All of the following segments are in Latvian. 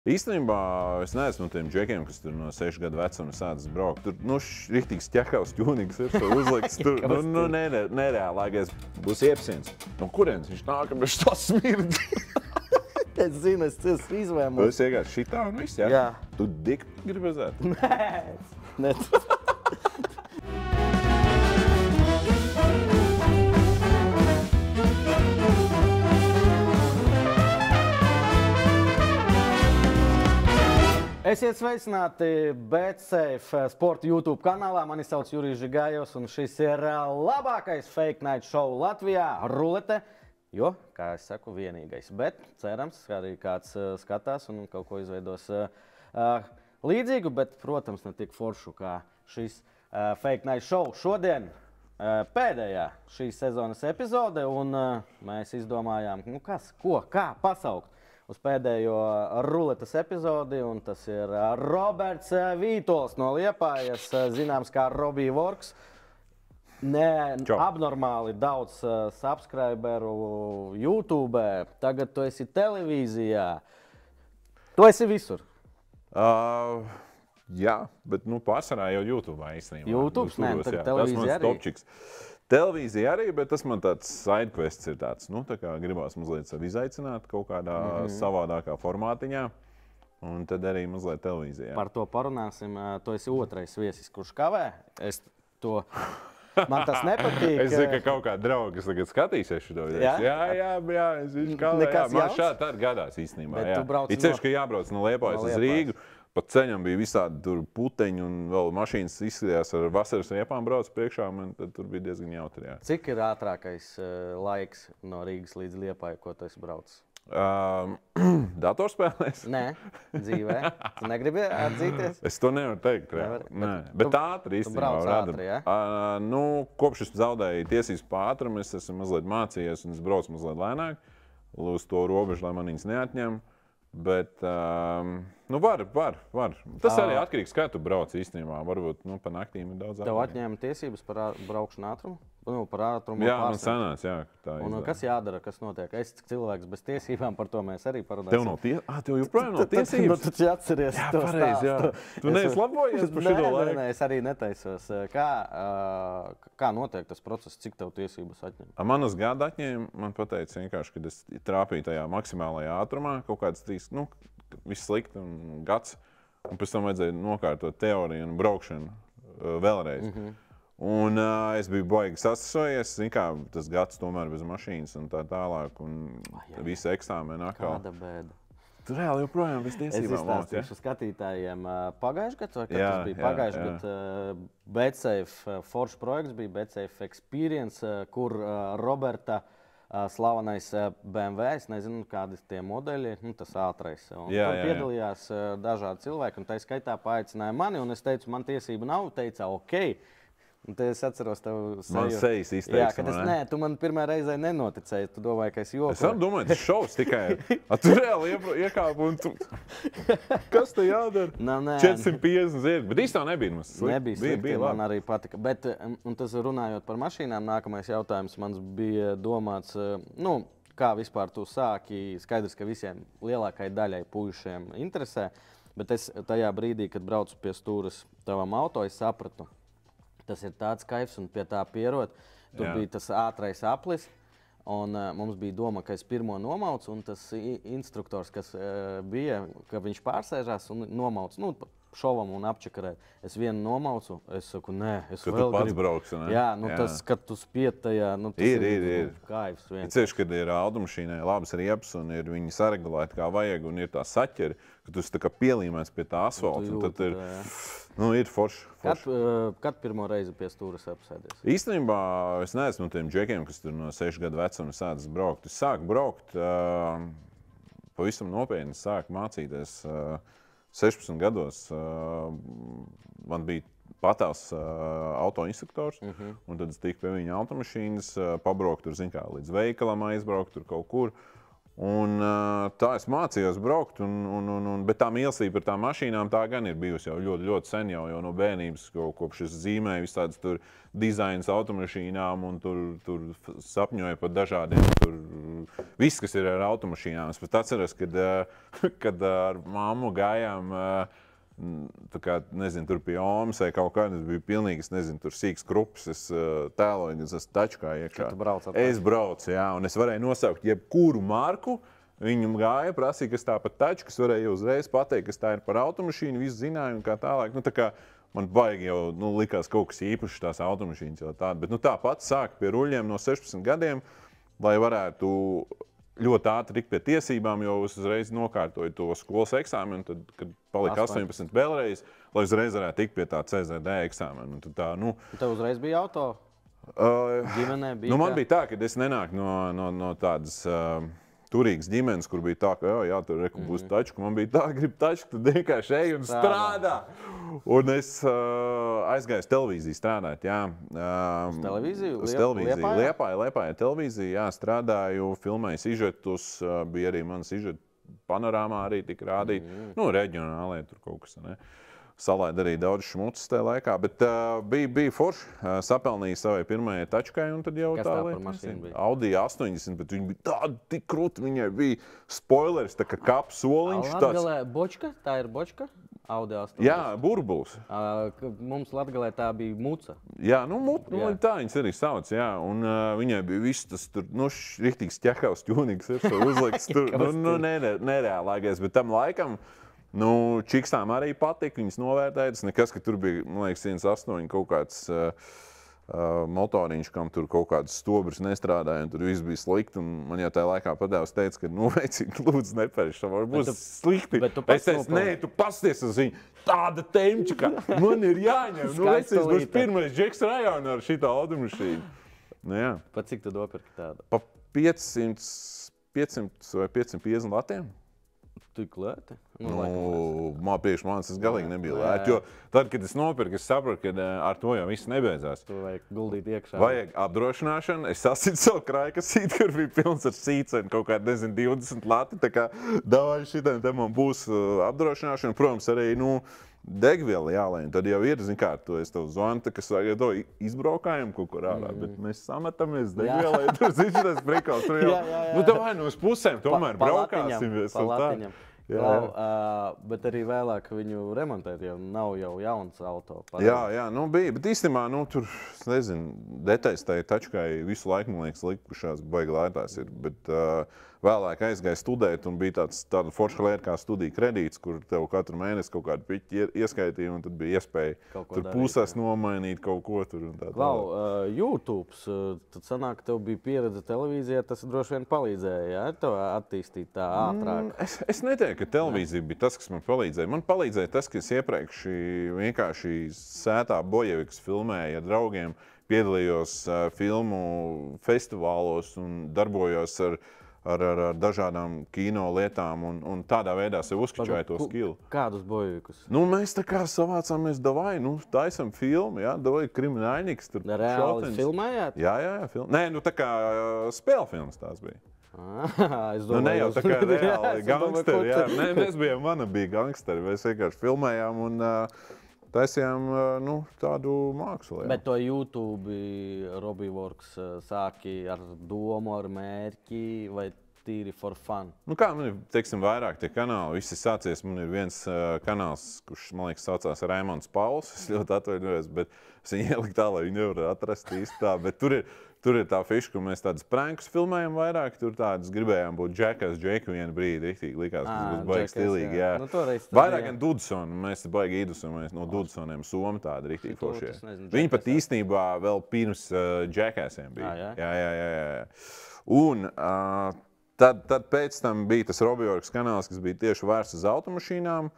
Īstenībā es neesmu no tiem džekiem, kas tur no 6 gadu vecuma sācis braukt. Tur, riktīgs ķekavs ķūnīgs ir, uzlikts tur, nereālākais. Būs iepsiens. No kurienes viņš nāk, bet tas smird. Es zinu, es izvēmu. Tu esi iegājis šitā un viss, jā? Jā. Tu dik gribi redzēt? Nē. Esiet sveicināti BetSafe sporta YouTube kanālā. Mani sauc Jurijs Žigājos, un šis ir labākais Fake Night show Latvijā - rulete. Jo, kā es saku, vienīgais. Bet cerams, arī kāds skatās un kaut ko izveidos līdzīgu, bet, protams, ne tik foršu kā šis Fake Night show. Šodien pēdējā šīs sezonas epizode, un mēs izdomājām, kā pasaukt uz pēdējo ruletes epizodi, un tas ir Roberts Vītols no Liepājas, zināms kā Robbie Works. Abnormāli daudz subscriberu YouTube, tagad tu esi televīzijā. Tu esi visur. Jā, bet pārsvarā jau YouTube īstenībā. YouTube, ne, tad televīzija arī. Topčiks. Televīzija arī, bet tas man tāds sidequests ir tāds, tā kā gribās mazliet sevi izaicināt kaut kādā savādākā formātiņā, un tad arī mazliet televīzijā. Par to parunāsim. Tu esi otrais viesis, kurš kavē. Man tas nepatīk. Es zinu, ka kaut kādi draugi, kas tagad skatīsies šo video. Jā, viņš kavē. Man šādi tā gadās īstenībā. Ir ceļš, ka jābrauc no Liepājas uz Rīgu. Pa ceļam bija visādi tur puteņi un vēl mašīnas izskatījās ar vasaras riepām brauc priekšā, un tad tur bija diezgan jautri. Jā. Cik ir ātrākais laiks no Rīgas līdz Liepājai, ko tu esi braucis? Datorspēlēs? Nē, dzīvē. Tu negribi atzīties? Es to nevaru teikt. Nē, bet ātri īstenībā. Tu brauc ātri, jā? Kopš es zaudēju tiesības pa ātrumu, es esmu mazliet mācījies un es braucu mazliet lēnāk uz to robežu, lai man viņas neatņem. Bet, var. Tas arī atkarīgs, kā tu brauc īstenībā. Varbūt, pa naktīm ir daudz ātrāk. Tev atņēma tiesības par braukšanu ātrumu? Par ātrumu jā, man sanāca, jā. Un kas jādara, kas notiek? Es cilvēks bez tiesībām, par to mēs arī parunāsim. Tev joprojām nav tiesības? Tu atceries to stāstu. Jā. Tu neesi labojies par šito laiku? Nē, es arī netaisos. Kā notiek tas process, cik tev tiesības atņem? Man uz gadu atņēma, man pateica vienkārši, kad es trāpīju tajā maksimālajā ātrumā, kaut kāds 3, viss slikti un gads. Un pēc tam vajadzēja nokārtot teoriju un braukšanu vēlreiz. Un es biju baigi sastresojies, tas gads tomēr bez mašīnas un tā tālāk, un visi eksāmeni atkal. Kāda bēda. Tu reāli joprojām bez tiesībām. Es izstāstīšu skatītājiem pagājuši gadu, vai kad tas bija pagājuši gadu. BetSafe foršs projekts bija BetSafe Experience, kur Roberta slavenais BMW, es nezinu, kādi tie modeļi, tas ātrais. Tur piedalījās dažādi cilvēki, un tā skaitā paaicināja mani, un es teicu, man tiesība nav, teica, ok. Un te es atceros tev seju. Man sejas izteiksme, nē, tu man pirmā reizē nenoticēji, tu domāji, ka es jokoju. Es domāju, tas šovs tikai. Tu reāli iekāpu un tu... Kas te jādara? 450 zirgi, bet īstā nebija mums slikti. Nebija slikti, man arī patika. Bet, un tas runājot par mašīnām, nākamais jautājums mans bija domāts, kā vispār tu sāki, skaidrs, ka visiem lielākai daļai puišiem interesē, bet es tajā brīdī, kad braucu pie stūras tavam auto, es sapratu, tas ir tāds kaifs un pie tā pierod. Tur bija tas ātrais aplis, un mums bija doma, ka es pirmo nomaucu, un tas instruktors, kas bija, ka viņš pārsēžās un nomauc, šovam un apčakarēt. Es vienu nomaucu, es saku, nē, es vēl gribu. Ka tu pats brauksi, ne? Jā, tas, kad tu spied tajā, tas ir kaifs viens. Ir ceļš, kad ir automašīnai labas riepas un ir viņi saregulēti kā vajag un ir tā saķeri, ka tu esi tā kā pielīmēs pie tā asfalta. Un tad ir forši. Kad pirmo reizi pie stūras apsēdies? Īstenībā es neesmu no tiem džekiem, kas tur no 6 gadu vecuma sācis braukt. Es sāku braukt, pavisam nopietni sāku mācīties 16 gados. Man bija patāvs autoinstruktors, un tad es tiku pie viņa automašīnas, pabraukt tur, līdz veikalam aizbraukt tur kaut kur. Un tā es mācījos braukt, bet tā mīlestība par tām mašīnām tā gan ir bijusi jau ļoti, ļoti sen jau no bērnības, kopš es zīmēju visādas tur dizainas automašīnām un tur sapņoju par dažādiem tur Viss, kas ir ar automašīnām. Es pat atceros, kad ar mammu gājām, tā kā, nezinu, tur pie Omas vai kaut kā, tas bija pilnīgi, es nezinu, tur sīks krups, es tēloju, ka es tačkā iekšā. Es braucu, jā, un es varēju nosaukt jebkuru marku. Viņam gāja, prasīja, kas tā par taču, kas varēja uzreiz pateikt, kas tā ir par automašīnu, visu zināja un kā tālāk. Nu, tā kā man baigi jau likās kaut kas īpašs tās automašīnas jau tāda. Bet tāpat sāk pie ruļļiem no 16 gadiem, lai varētu ļoti ātri tikt pie tiesībām, jo es uzreiz nokārtoju to skolas eksāmenu, tad, kad palika 18 vēlreiz, lai uzreiz varētu tikt pie tā CZD eksāmenu. Tev uzreiz bija auto? Ģimenē bija? Man bija tā, ka es nenāku no tādas turīgas ģimenes, kur bija tā, ka jā, tur būs taču, ka man bija tā, grib taču, tad vienkārši ej un strādā. Un es aizgāju uz televīziju strādāt, jā. Uz televīziju? Uz televīziju. Liepāja televīziju, jā, strādāju, filmēju sižetus, bija arī manas sižetu panorāmā arī tika rādīt. Reģionālajā tur kaut kas, ne? Salaida arī daudz šmucis tajā laikā, bet bija forši. Sapelnīja savai pirmajai tačkai, un tad jau tā lieta. Audi 80, bet viņi bija tādi tik krūti, viņai bija spoilers, tā kā kaps soliņš. Latgalē bočka? Tā ir bočka? Audi 80. Jā, burbulis. Mums Latgalē tā bija muca. Jā, tā viņas arī sauc, jā, un viņai bija viss tas tur, riktīgs ķekaus ķūnīgs, uzlikts tur, nereālākais, bet tam laikam, čikstām arī patika, viņas novērtēja. Tas nekas, ka tur bija, man liekas, 1.8 kaut kāds motoriņš, kam tur kaut kāds stobris nestrādāja, un tur viss bija slikti. Un man jau tajā laikā padevs teica, ka veicīgi, lūdzu, neperiši, tam var būt slikti. Es teicu, nē, tu pasties uz viņu, tāda temčika, man ir jāņem. Es būšu pirmais džeks rajonā ar šitā automašīnu. Pa cik tu dopirki tādu? Pa 500 vai 550 latiem. Tik lēti? Priekš manis tas galīgi nebija lēti, jo tad, kad es nopirku, es sapratu, ka ar to jau viss nebeidzās. To vajag guldīt iekšā. Vajag apdrošināšanu. Es sasitu savu krājkasīti, kur bija pilns ar sīceni, kaut kādi, nezinu, 20 lati. Tā kā davāju šitiem, te man būs apdrošināšana. Protams, arī, degviela jālēn. Tad jau ir, zin kā, es tev zvanu, kas vajag to izbraukājumu kaut kur ārā, bet mēs sametamies degvielai. Tur ziņas brikals. Tur jau, tev vai uz pusēm tomēr braukāsimies. Bet arī vēlāk viņu remontēt, jo nav jau jauns auto. Jā, bija, bet īstenībā, tur, nezinu, detaļas tai tačkai visu laiku, man liekas, likušās baigi lētās ir, bet vēlāk aizgāju studēt un bija tāda forša lieta kā studiju kredīts, kur tev katru mēnesi kaut kādu piķi ieskaitīja un tad bija iespēja tur pusēs nomainīt kaut ko tur un tā. YouTube, tad sanāk, ka tev bija pieredze televīzijā, tas droši vien palīdzēja, jā, tev attīstīt tā ātrāk? Es neteiktu, ka televīzija bija tas, kas man palīdzēja. Man palīdzēja tas, ka es iepriekš vienkārši sētā Bojevikas filmēju ar draugiem, piedalījos filmu festivālos un darbojos ar dažādām kino lietām un tādā veidā sev uzskačāju to skilu. Kādus Bojevikus? Mēs tā kā savācāmies, davai, taisam filmu, jā, davai Kriminaļniks. Reāli filmējāt? Jā, nē, tā kā spēlfilms tās bija. Es domāju, ne jau tā kā reāli gangsteri, jā. Nē, mēs bijām, bija gangsteri, mēs vienkārši filmējām un taisījām tādu mākslu. Jā. Bet to YouTube Robiworks sāki ar domu, ar mērķi vai tīri for fun? Kā man ir, teiksim, vairāk tie kanāli. Viss ir sācies, man ir viens kanāls, kurš, man liekas, saucās Raimonds Pauls. Es ļoti atvainojos, bet es viņu ieliku tā, lai viņu nevar atrast īsti tā. Bet tur ir tā fiša, ka mēs tādus prankus filmējam vairāk. Tur tādus gribējām būt Džekas, Džeku vienu brīdi. Riktīgi likās, ka tas būs baigi stilīgi. Jā. Vairāk gan Dudesonu. Mēs baigi īdusamies no Dudesoniem. Somi tādi riktīgi foršie. Viņi pat īstenībā vēl pirms Džekasiem bija. Jā. Un tad pēc tam bija tas Robiworks kanāls, kas bija tieši vērsts uz automašīnām.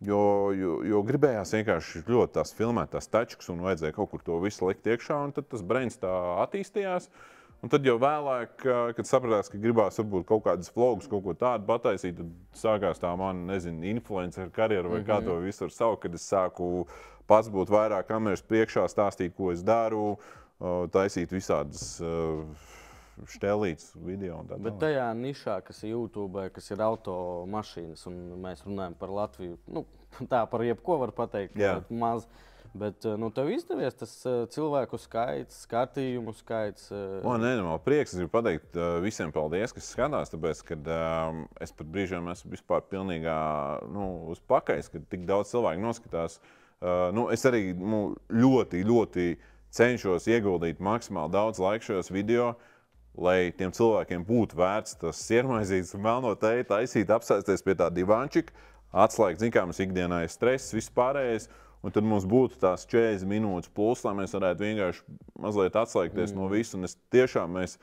Jo gribējās vienkārši ļoti tās filmēt, tās tačkas, un vajadzēja kaut kur to visu likt iekšā, un tad tas brains tā attīstījās. Un tad jau vēlāk, kad sapratās, ka gribās varbūt kaut kādas vlogus, kaut ko tādu pataisīt, tad sākās tā man, nezinu, influencer karjeru vai kā to visu var saukt, kad es sāku pats būt vairāk kameras priekšā, stāstīt, ko es daru, taisīt visādas štelītas video un tā. Bet tajā nišā, kas ir YouTube, kas ir automašīnas, un mēs runājam par Latviju, tā par jebko var pateikt, maz. Bet tev izdevies tas cilvēku skaits, skatījumu skaits? Man nenormāli prieks. Es gribu pateikt visiem paldies, kas skatās, tāpēc, ka es pat brīžiem esmu vispār pilnīgā uz pakais, kad tik daudz cilvēku noskatās. Es arī ļoti cenšos ieguldīt maksimāli daudz laika šajos video, lai tiem cilvēkiem būtu vērts tas siermaizītes un melno teju taisīt, apsēsties pie tā divānčika, atslēgt, zin kā mums ikdienā ir stress, viss pārējais. Un tad mums būtu tās 40 minūtes plus, lai mēs varētu vienkārši mazliet atslēgties no visu. Un mēs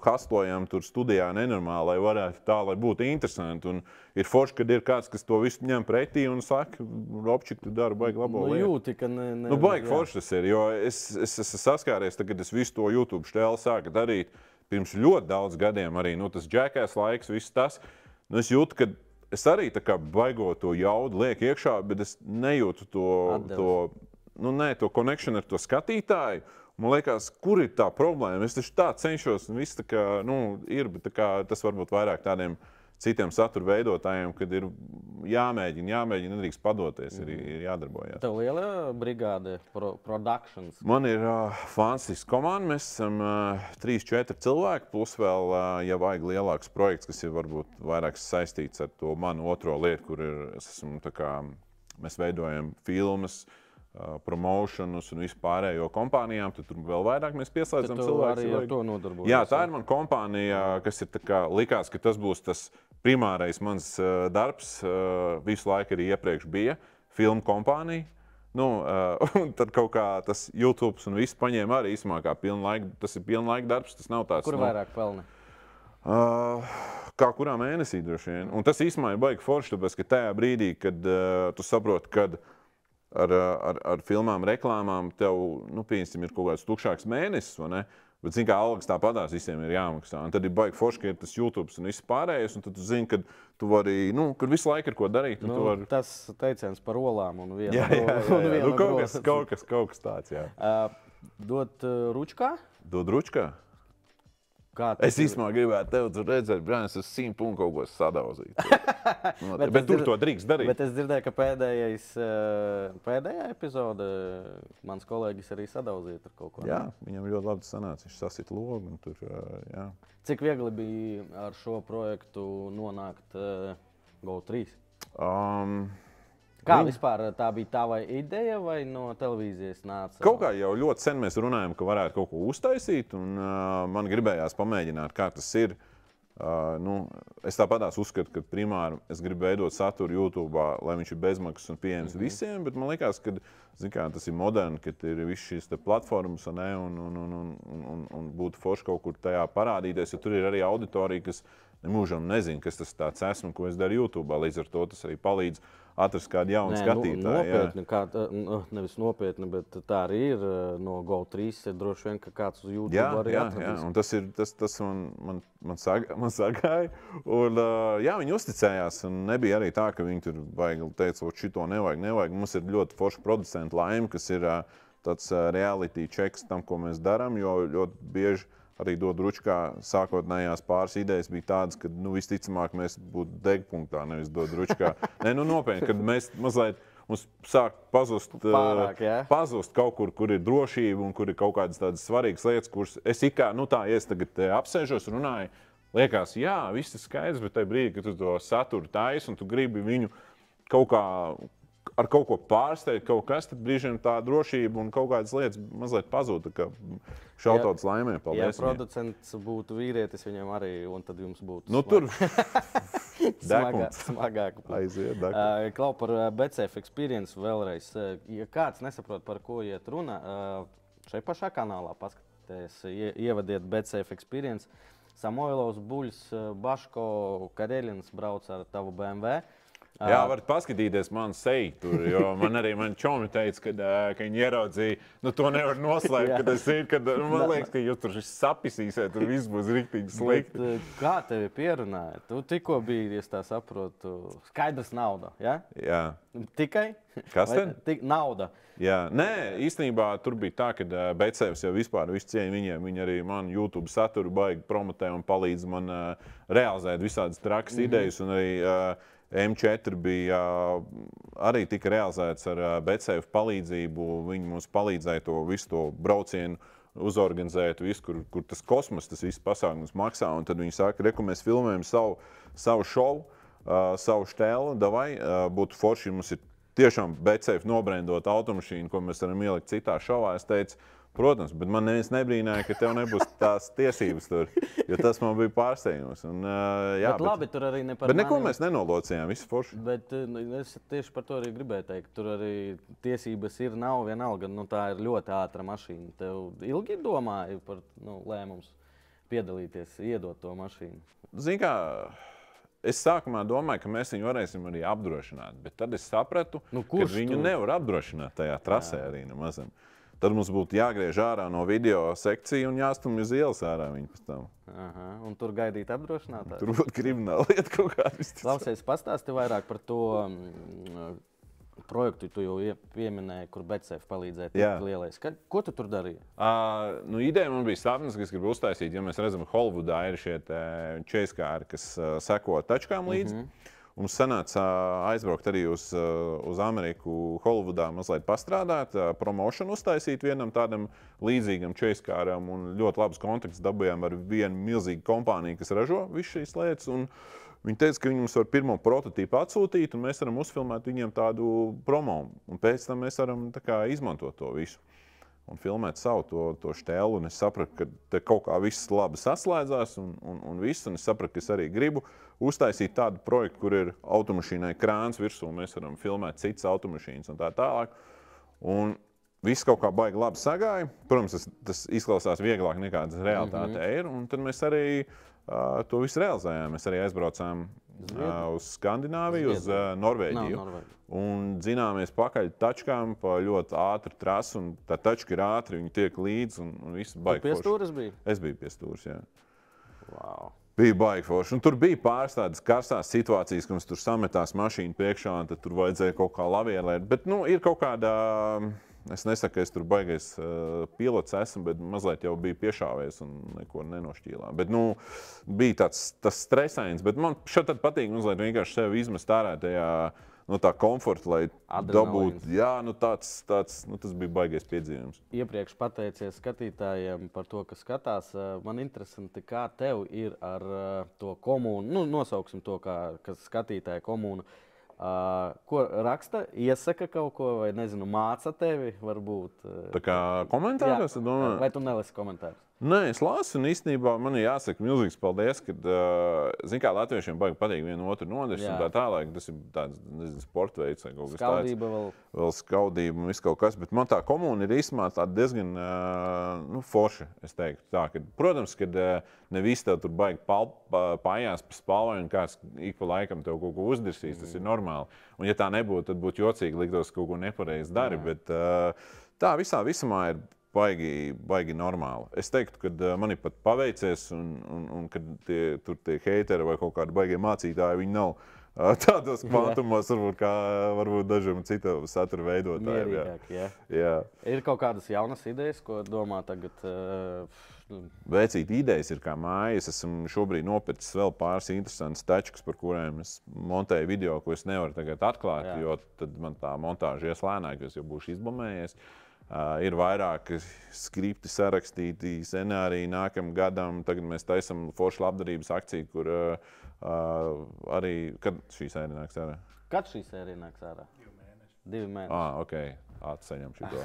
hastlojam tur studijā nenormāli, lai varētu tā, lai būtu interesanti. Un ir forši, kad ir kāds, kas to visu ņem pretī un saka, Robčik, tu dari baigi labo lietu. Jūti, ka baigi forši tas ir, jo es esmu saskāries, kad es visu to YouTube štēli sāku darīt pirms ļoti daudz gadiem arī. Tas Jackass laiks, viss tas. Es jūtu, ka es arī tā kā baigo to jaudu lieku iekšā, bet es nejūtu to connection ar to skatītāju. Man liekas, kur ir tā problēma? Es taču tā cenšos, un viss tā kā, ir, bet tā kā, tas varbūt vairāk tādiem citiem satura veidotājiem, kad ir jāmēģina, nedrīkst padoties, ir jādarbojas. Tev liela brigāde, productions? Man ir fantastiska komanda. Mēs esam 3-4 cilvēki, plus vēl, ja vajag lielāks projekts, kas ir varbūt vairāk saistīts ar to manu otro lietu, kur mēs veidojam filmas, promotionus un vispārējo kompānijām, tad tur vēl vairāk mēs pieslēdzam cilvēkus. Arī ar to nodarbojas. Jā, tā ir mana kompānija, kas ir likās, ka tas būs tas primārais mans darbs. Visu laiku arī iepriekš bija filmu kompānija. Un tad kaut kā tas YouTube un viss paņēma arī īsumā kā pilnlaika. Tas ir pilnlaika darbs, tas nav tāds. Kur vairāk pelni? Kā kurā mēnesī droši vien. Un tas īsumā ir baigi forši, tāpēc, ka tajā brīdī, kad tu saproti, kad ar filmām, reklāmām tev, pieņemsim, ir kaut kāds tukšāks mēnesis, vai ne? Bet, zini, kā algas tāpatās visiem ir jāmaksā. Un tad ir baigi forši, ka ir tas YouTube un viss pārējais, un tad tu zini, ka tu vari, kad visu laiku ir ko darīt. Tas teiciens par olām un vienu. Jā. Kaut kas tāds, jā. Dot ručkā? Dod ručkā? Es īstenībā gribētu tevi tur redzēt, Brānis, uz 100 punktu kaut ko sadauzīt. Bet tur to drīkst darīt. Bet es dzirdēju, ka pēdējā epizode mans kolēģis arī sadauzīja ar kaut ko. Jā, viņam ļoti labi sanāca. Viņš sasita logu un tur, jā. Cik viegli bija ar šo projektu nonākt GO3? Kā vispār tā bija tava ideja vai no televīzijas nāca? Kaut kā jau ļoti sen mēs runājam, ka varētu kaut ko uztaisīt, un man gribējās pamēģināt, kā tas ir. Es tāpatās uzskatu, ka primāri es gribu veidot saturu YouTube, lai viņš ir bezmaksas un pieejams visiem, bet man liekas, ka tas ir moderni, ka ir viss šīs platformas un būtu forši kaut kur tajā parādīties, jo tur ir arī auditorija, kas nemūžam nezina, kas tas tāds esmu, ko es daru YouTube. Līdz ar to tas arī palīdz atrast kādu jaunu skatītāju. Nevis nopietni, bet tā arī ir. No GO3 ir droši vien, ka kāds uz YouTube arī atradīs. Jā, un tas man sagāja. Un, viņi uzticējās, un nebija arī tā, ka viņi tur teica, šito nevajag. Mums ir ļoti forši producentu laime, kas ir tāds reality checks tam, ko mēs darām, jo ļoti bieži arī dod ručkā sākotnējās pāris idejas bija tādas, ka visticamāk mēs būtu degpunktā, nevis dod ručkā. Nopietni, kad mēs mazliet mums sāk pazust kaut kur ir drošība un kur ir kaut kādas tādas svarīgas lietas, kuras es es tagad apsēžos, runāju, liekas, jā, viss ir skaidrs, bet tajā brīdī, kad tu to saturu taisi un tu gribi viņu kaut kā ar kaut ko pārsteigt, kaut kas, tad brīžiem tā drošība un kaut kādas lietas mazliet pazūd. Šautauts laimē, paldies. Ja producents būtu vīrietis, viņam arī, un tad jums būtu tur smagāk. Aiziet, Klau par BCF Experience vēlreiz. Ja kāds nesaprot, par ko iet runa, šai pašā kanālā paskaties, ievadiet BCF Experience. Samoilovs, Buļs, Baško, Kareļins brauc ar tavu BMW. Jā, varat paskatīties man seju tur, jo man čomi teica, ka viņi ieraudzīja, to nevar noslēpt, man liekas, ka jūs tur sapisīsiet, tur viss būs riktīgi slikti. Bet, kā tevi pierunāja? Tu tikko biji, es tā saprotu, skaidrs nauda, ja? Jā. Tikai? Kas tad? Nauda. Jā, nē, īstenībā tur bija tā, ka BCFs jau vispār visu cieņu viņiem, viņi arī man YouTube saturu baigi promotē un palīdz man realizēt visādas trakas idejas un arī M4 bija arī tika realizēts ar BetSafe palīdzību. Viņi mums palīdzēja to visu to braucienu uzorganizēt, visu, kur tas kosmos, tas viss pasākums maksā. Un tad viņi saka, reku, mēs filmējam savu šovu, savu štēlu, davai, būtu forši, mums ir tiešām BetSafe nobrendot automašīnu, ko mēs varam ielikt citā šovā. Es teicu, protams, bet man neviens nebrīnāja, ka tev nebūs tās tiesības tur, jo tas man bija pārsteigums. Un, bet labi, tur arī ne par bet neko mēs nenolocījām, visu forši. Bet es tieši par to arī gribēju teikt. Tur arī tiesības ir, nav vienalga. Tā ir ļoti ātra mašīna. Tev ilgi domāji par lēmums piedalīties, iedot to mašīnu? Zini kā, es sākumā domāju, ka mēs viņu varēsim arī apdrošināt, bet tad es sapratu, ka viņu nevar apdrošināt tajā trasē arī nemazam. Tad mums būtu jāgriež ārā no video sekciju un jāstumj uz ielas ārā viņu pēc tam. Aha, un tur gaidīt apdrošinātāju? Tur būtu krimināla lieta kaut kāda. Klausies, pastāsti vairāk par to projektu, tu jau pieminēji, kur BetSafe palīdzēja tik lielais. Ko tu tur darīji? Ideja man bija sapnis, ka es gribu uztaisīt, ja mēs redzam, Holivudā ir šie čeiskāri, kas seko tačkām līdzi. Mums sanāca aizbraukt arī uz Ameriku, Holivudā mazliet pastrādāt, promošanu uztaisīt vienam tādam līdzīgam čeiskāram un ļoti labus kontaktus dabūjām ar vienu milzīgu kompāniju, kas ražo visu šīs lietas. Un viņi teica, ka viņi mums var pirmo prototīpu atsūtīt un mēs varam uzfilmēt viņiem tādu promo. Un pēc tam mēs varam izmantot to visu un filmēt savu to štēlu. Un es sapratu, ka te kaut kā viss labi saslēdzās un viss. Un es sapratu, ka es arī gribu uztaisīt tādu projektu, kur ir automašīnai krāns virsū. Mēs varam filmēt citas automašīnas un tā tālāk. Un viss kaut kā baigi labi sagāja. Protams, tas izklausās vieglāk nekā tas realitāte ir. Un tad mēs arī to visu realizējām. Mēs arī aizbraucām uz Skandināviju, uz Norvēģiju. Un dzināmies pakaļ tačkām pa ļoti ātru trasu. Un tā tačka ir ātri, viņi tiek līdzi un viss baigi forši. Tu pie stūres biji? Es biju pie stūres, jā. Wow. Bija baigi forši. Un tur bija pāris tādas karstās situācijas, ka mums tur sametās mašīna priekšā un tad tur vajadzēja kaut kā lavierēt. Bet ir kaut kādā, es nesaku, ka es tur baigais pilots esmu, bet mazliet jau biju piešāvies un neko nenošķīlā. Bet bija tas stresains, bet man šeit patīk mazliet vienkārši sevi izmest ārā tajā tā komforta, lai dabūtu. Jā, tas bija baigais piedzīvums. Iepriekš pateicies skatītājiem par to, ka skatās. Man interesanti, kā tev ir ar to komūnu, nosauksim to, kas skatītāja komūnu. Ko raksta, iesaka kaut ko vai, nezinu, māca tevi, varbūt? Tā kā komentāros, es domāju? Vai tu nelasi komentārus? Nē, es lasu, un īstenībā man ir jāsaka milzīgs paldies, ka, zin kā, latviešiem baigi patīk vienu otru nodirst un tā tālāk. Tas ir tāds, nezinu, sporta veids vai kaut kas tāds. Skaudība vēl skaudība un viss kaut kas, bet man tā komūna ir īstenībā tāda diezgan, forša, es teiktu. Tā, ka, protams, kad ne visi tev tur baigi pājās pa spalvai un kāds ik pa laikam tev kaut ko uzdirsīs, tas ir normāli. Un ja tā nebūtu, tad būtu jocīgi liktos, ka kaut ko nepareizi dari, bet tā visumā ir baigi normāli. Es teiktu, ka man ir pat paveicies, un kad tur tie heiteri vai kaut kādi baigie mācītāji, viņi nav tādos kvantumos, varbūt dažiem citam satura veidotājiem. Mierīgāk, jā. Ir kaut kādas jaunas idejas, ko domā tagad? Veicīt idejas ir kā mājas. Esmu šobrīd nopircis vēl pāris interesantas tačkas, par kuriem es montēju video, ko es nevaru tagad atklāt, jo tad man tā montāža ies lēnāk, jo es jau būšu izblamējies. Ir vairāki skripti sarakstīti, scenāriji nākamajam gadam. Tagad mēs taisam foršu labdarības akciju, kur arī... Kad šī sērija nāks ārā? Kad šī sērija nāks ārā? 2 mēneši. Ok. Atsaņem šito.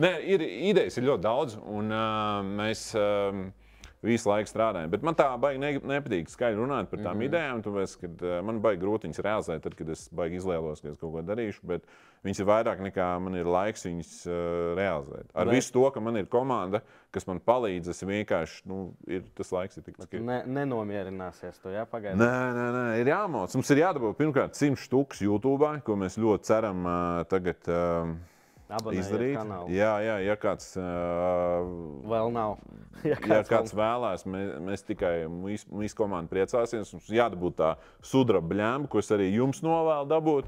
Nē, idejas ir ļoti daudz, un mēs visu laiku strādājam. Bet man tā baigi nepatīk skaļi runāt par tām idejām, tāpēc, kad man baigi grūti viņas realizēt, tad, kad es baigi izlielos, ka es kaut ko darīšu, bet viņas ir vairāk nekā man ir laiks viņas realizēt. Ar visu to, ka man ir komanda, kas man palīdz, es vienkārši, tas laiks ir tik cik ir. Nenomierināsies to, pagaidām? Nē, ir jāmauc. Mums ir jādabū pirmkārt 100 štukas YouTube, ko mēs ļoti ceram tagad Abonējiet kanālu. Jā, ja kāds... Vēl nav. Ja kāds vēlās, mēs tikai visu komandu priecāsies. Mums jādabūt tā sudraba bļemba, ko es arī jums novēlu dabūt.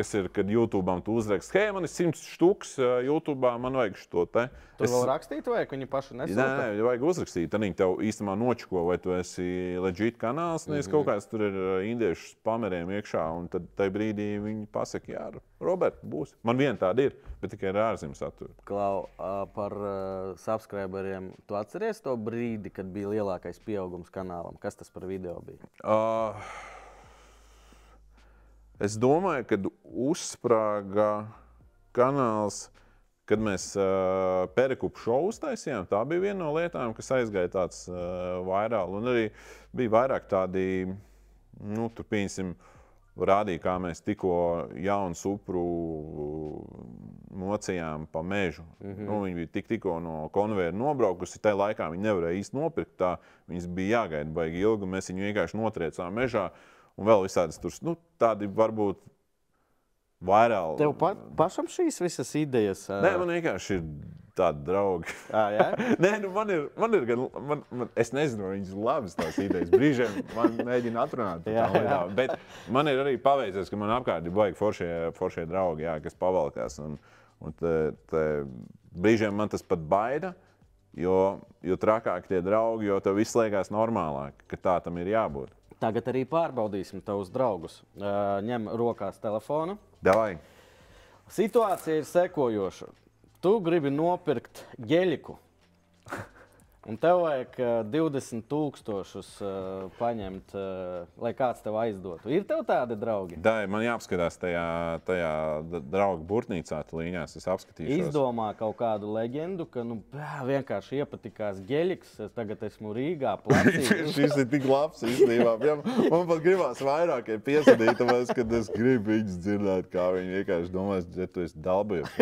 Kas ir, kad YouTube'am tu uzrakst, hei, man ir 100 štuks YouTube'ā, man vajag šo te. Tu vēl rakstīt, vai viņi paši nesūta? Nē, vajag uzrakstīt. Tad viņi tev īstamā nočiko, vai tu esi legit kanāls, nevis kaut kāds tur ir indiešu spameriem iekšā. Un tad tajā brīdī viņi pasaka, jā, Robert, būs. Man viena tāda ir, bet tikai ar ārzemju saturu. Klau, par subscriberiem. Tu atceries to brīdi, kad bija lielākais pieaugums kanālam? Kas tas par video bija? Es domāju, kad uzsprāga kanāls, kad mēs Perekupu šovu uztaisījām, tā bija viena no lietām, kas aizgāja tāds vairāk. Un arī bija vairāk tādi, tur pieņemsim, rādīja, kā mēs tikko jaunu supru mocījām pa mežu. Viņi bija tikko no konveira nobraukusi, tajā laikā viņi nevarēja īsti nopirkt tā. Viņas bija jāgaida baigi ilgi, un mēs viņu vienkārši notriecām mežā. Un vēl visādas tur, tādi varbūt vairāk. Tev pašam šīs visas idejas? Nē, man vienkārši ir tādi draugi. Jā? Nē, man ir gan, es nezinu, viņas labas tās idejas. Brīžiem man mēģina atrunāt par tām lietām. Bet man ir arī paveicies, ka man apkārt ir baigi foršie draugi, jā, kas pavalkās. Un te brīžiem man tas pat baida, jo trakāk tie draugi, jo tev viss liekas normālāk, ka tā tam ir jābūt. Tagad arī pārbaudīsim tavus draugus. Ņem rokās telefonu. Davai. Situācija ir sekojoša. Tu gribi nopirkt ģeļiku, un tev vajag 20,000 paņemt, lai kāds tev aizdotu. Ir tev tādi draugi? Dai, man jāapskatās tajā draugu burtnīcā līņās, es apskatīšos. Izdomā kaut kādu leģendu, ka vienkārši iepatikās ģeļiks, es tagad esmu Rīgā, placī. Šis ir tik labs īstenībā. Man pat gribās vairāk piesadīt, tāpēc, kad es gribu viņus dzirdēt, kā viņi vienkārši domās, ja tu esi dalbījies.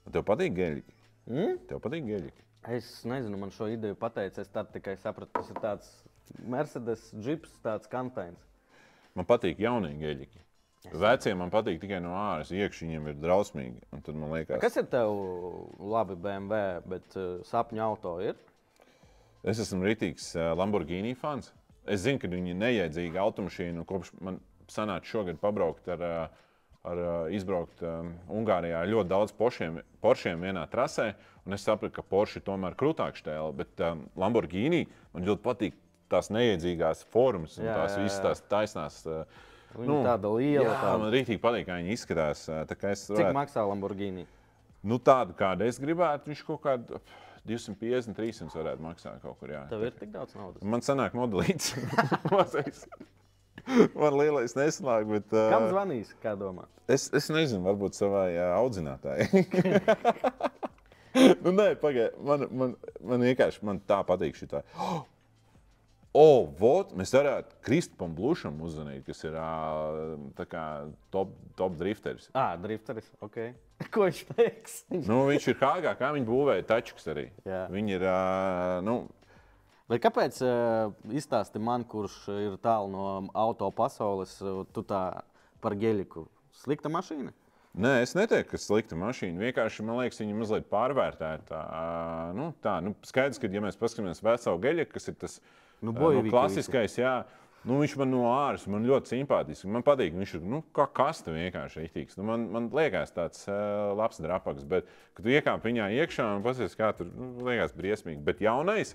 Tev patīk ģeļiki? Tev patīk ģeļiki? Es nezinu, man šo ideju pateica, es tad tikai sapratu, tas ir tāds Mercedes džips, tāds kantains. Man patīk jaunie ģeļiki. Vecie man patīk tikai no āras, iekš viņiem ir drausmīgi. Un tad man liekas... Kas ir tev labi BMW, bet sapņu auto ir? Es esmu ritīgs Lamborghini fans. Es zinu, ka viņi ir neiedzīga automašīna, un kopš man sanāca šogad pabraukt izbraukt Ungārijā ļoti daudz Poršiem vienā trasē, un es sapratu, ka Porsche tomēr krūtāk štēle, bet Lamborghini man ļoti patīk tās neiedzīgās formas un tās visas tās taisnās. Viņa tāda liela. Jā, man rītīgi patīk, kā viņi izskatās. Cik maksā Lamborghini? Tādu, kādu es gribētu, viņš kaut kādu 250, 300 varētu maksāt kaut kur, jā. Tev ir tik daudz naudas? Man sanāk modelīts. Man lielais nesanāk, bet... Kam zvanīs, kā domā? Es nezinu, varbūt savai audzinātājai. Nē, pagaid, man vienkārši tā patīk šitā. Vot, mēs varētu Kristupam Blušam uzzvanīt, kas ir tā kā top drifteris. Drifteris, ok. Ko viņš teiks? Viņš ir Hāgā, kā viņi būvēja tačuks arī. Jā. Viņi ir, Bet kāpēc izstāsti man, kurš ir tālu no auto pasaules, tu tā par ģeļiku? Slikta mašīna? Nē, es neteiktu, ka slikta mašīna. Vienkārši, man liekas, viņa mazliet pārvērtēta. Skaidrs, ka, ja mēs paskatāmies veco ģeļiku, kas ir tas klasiskais, jā, viņš man no āras, man ļoti simpātisks. Man patīk, viņš ir kā kasta vienkārši rītīgs. Man liekas tāds labs drapaks, bet, kad tu iekāp viņā iekšā un pasies, kā tur liekas briesmīgi. Bet jaunais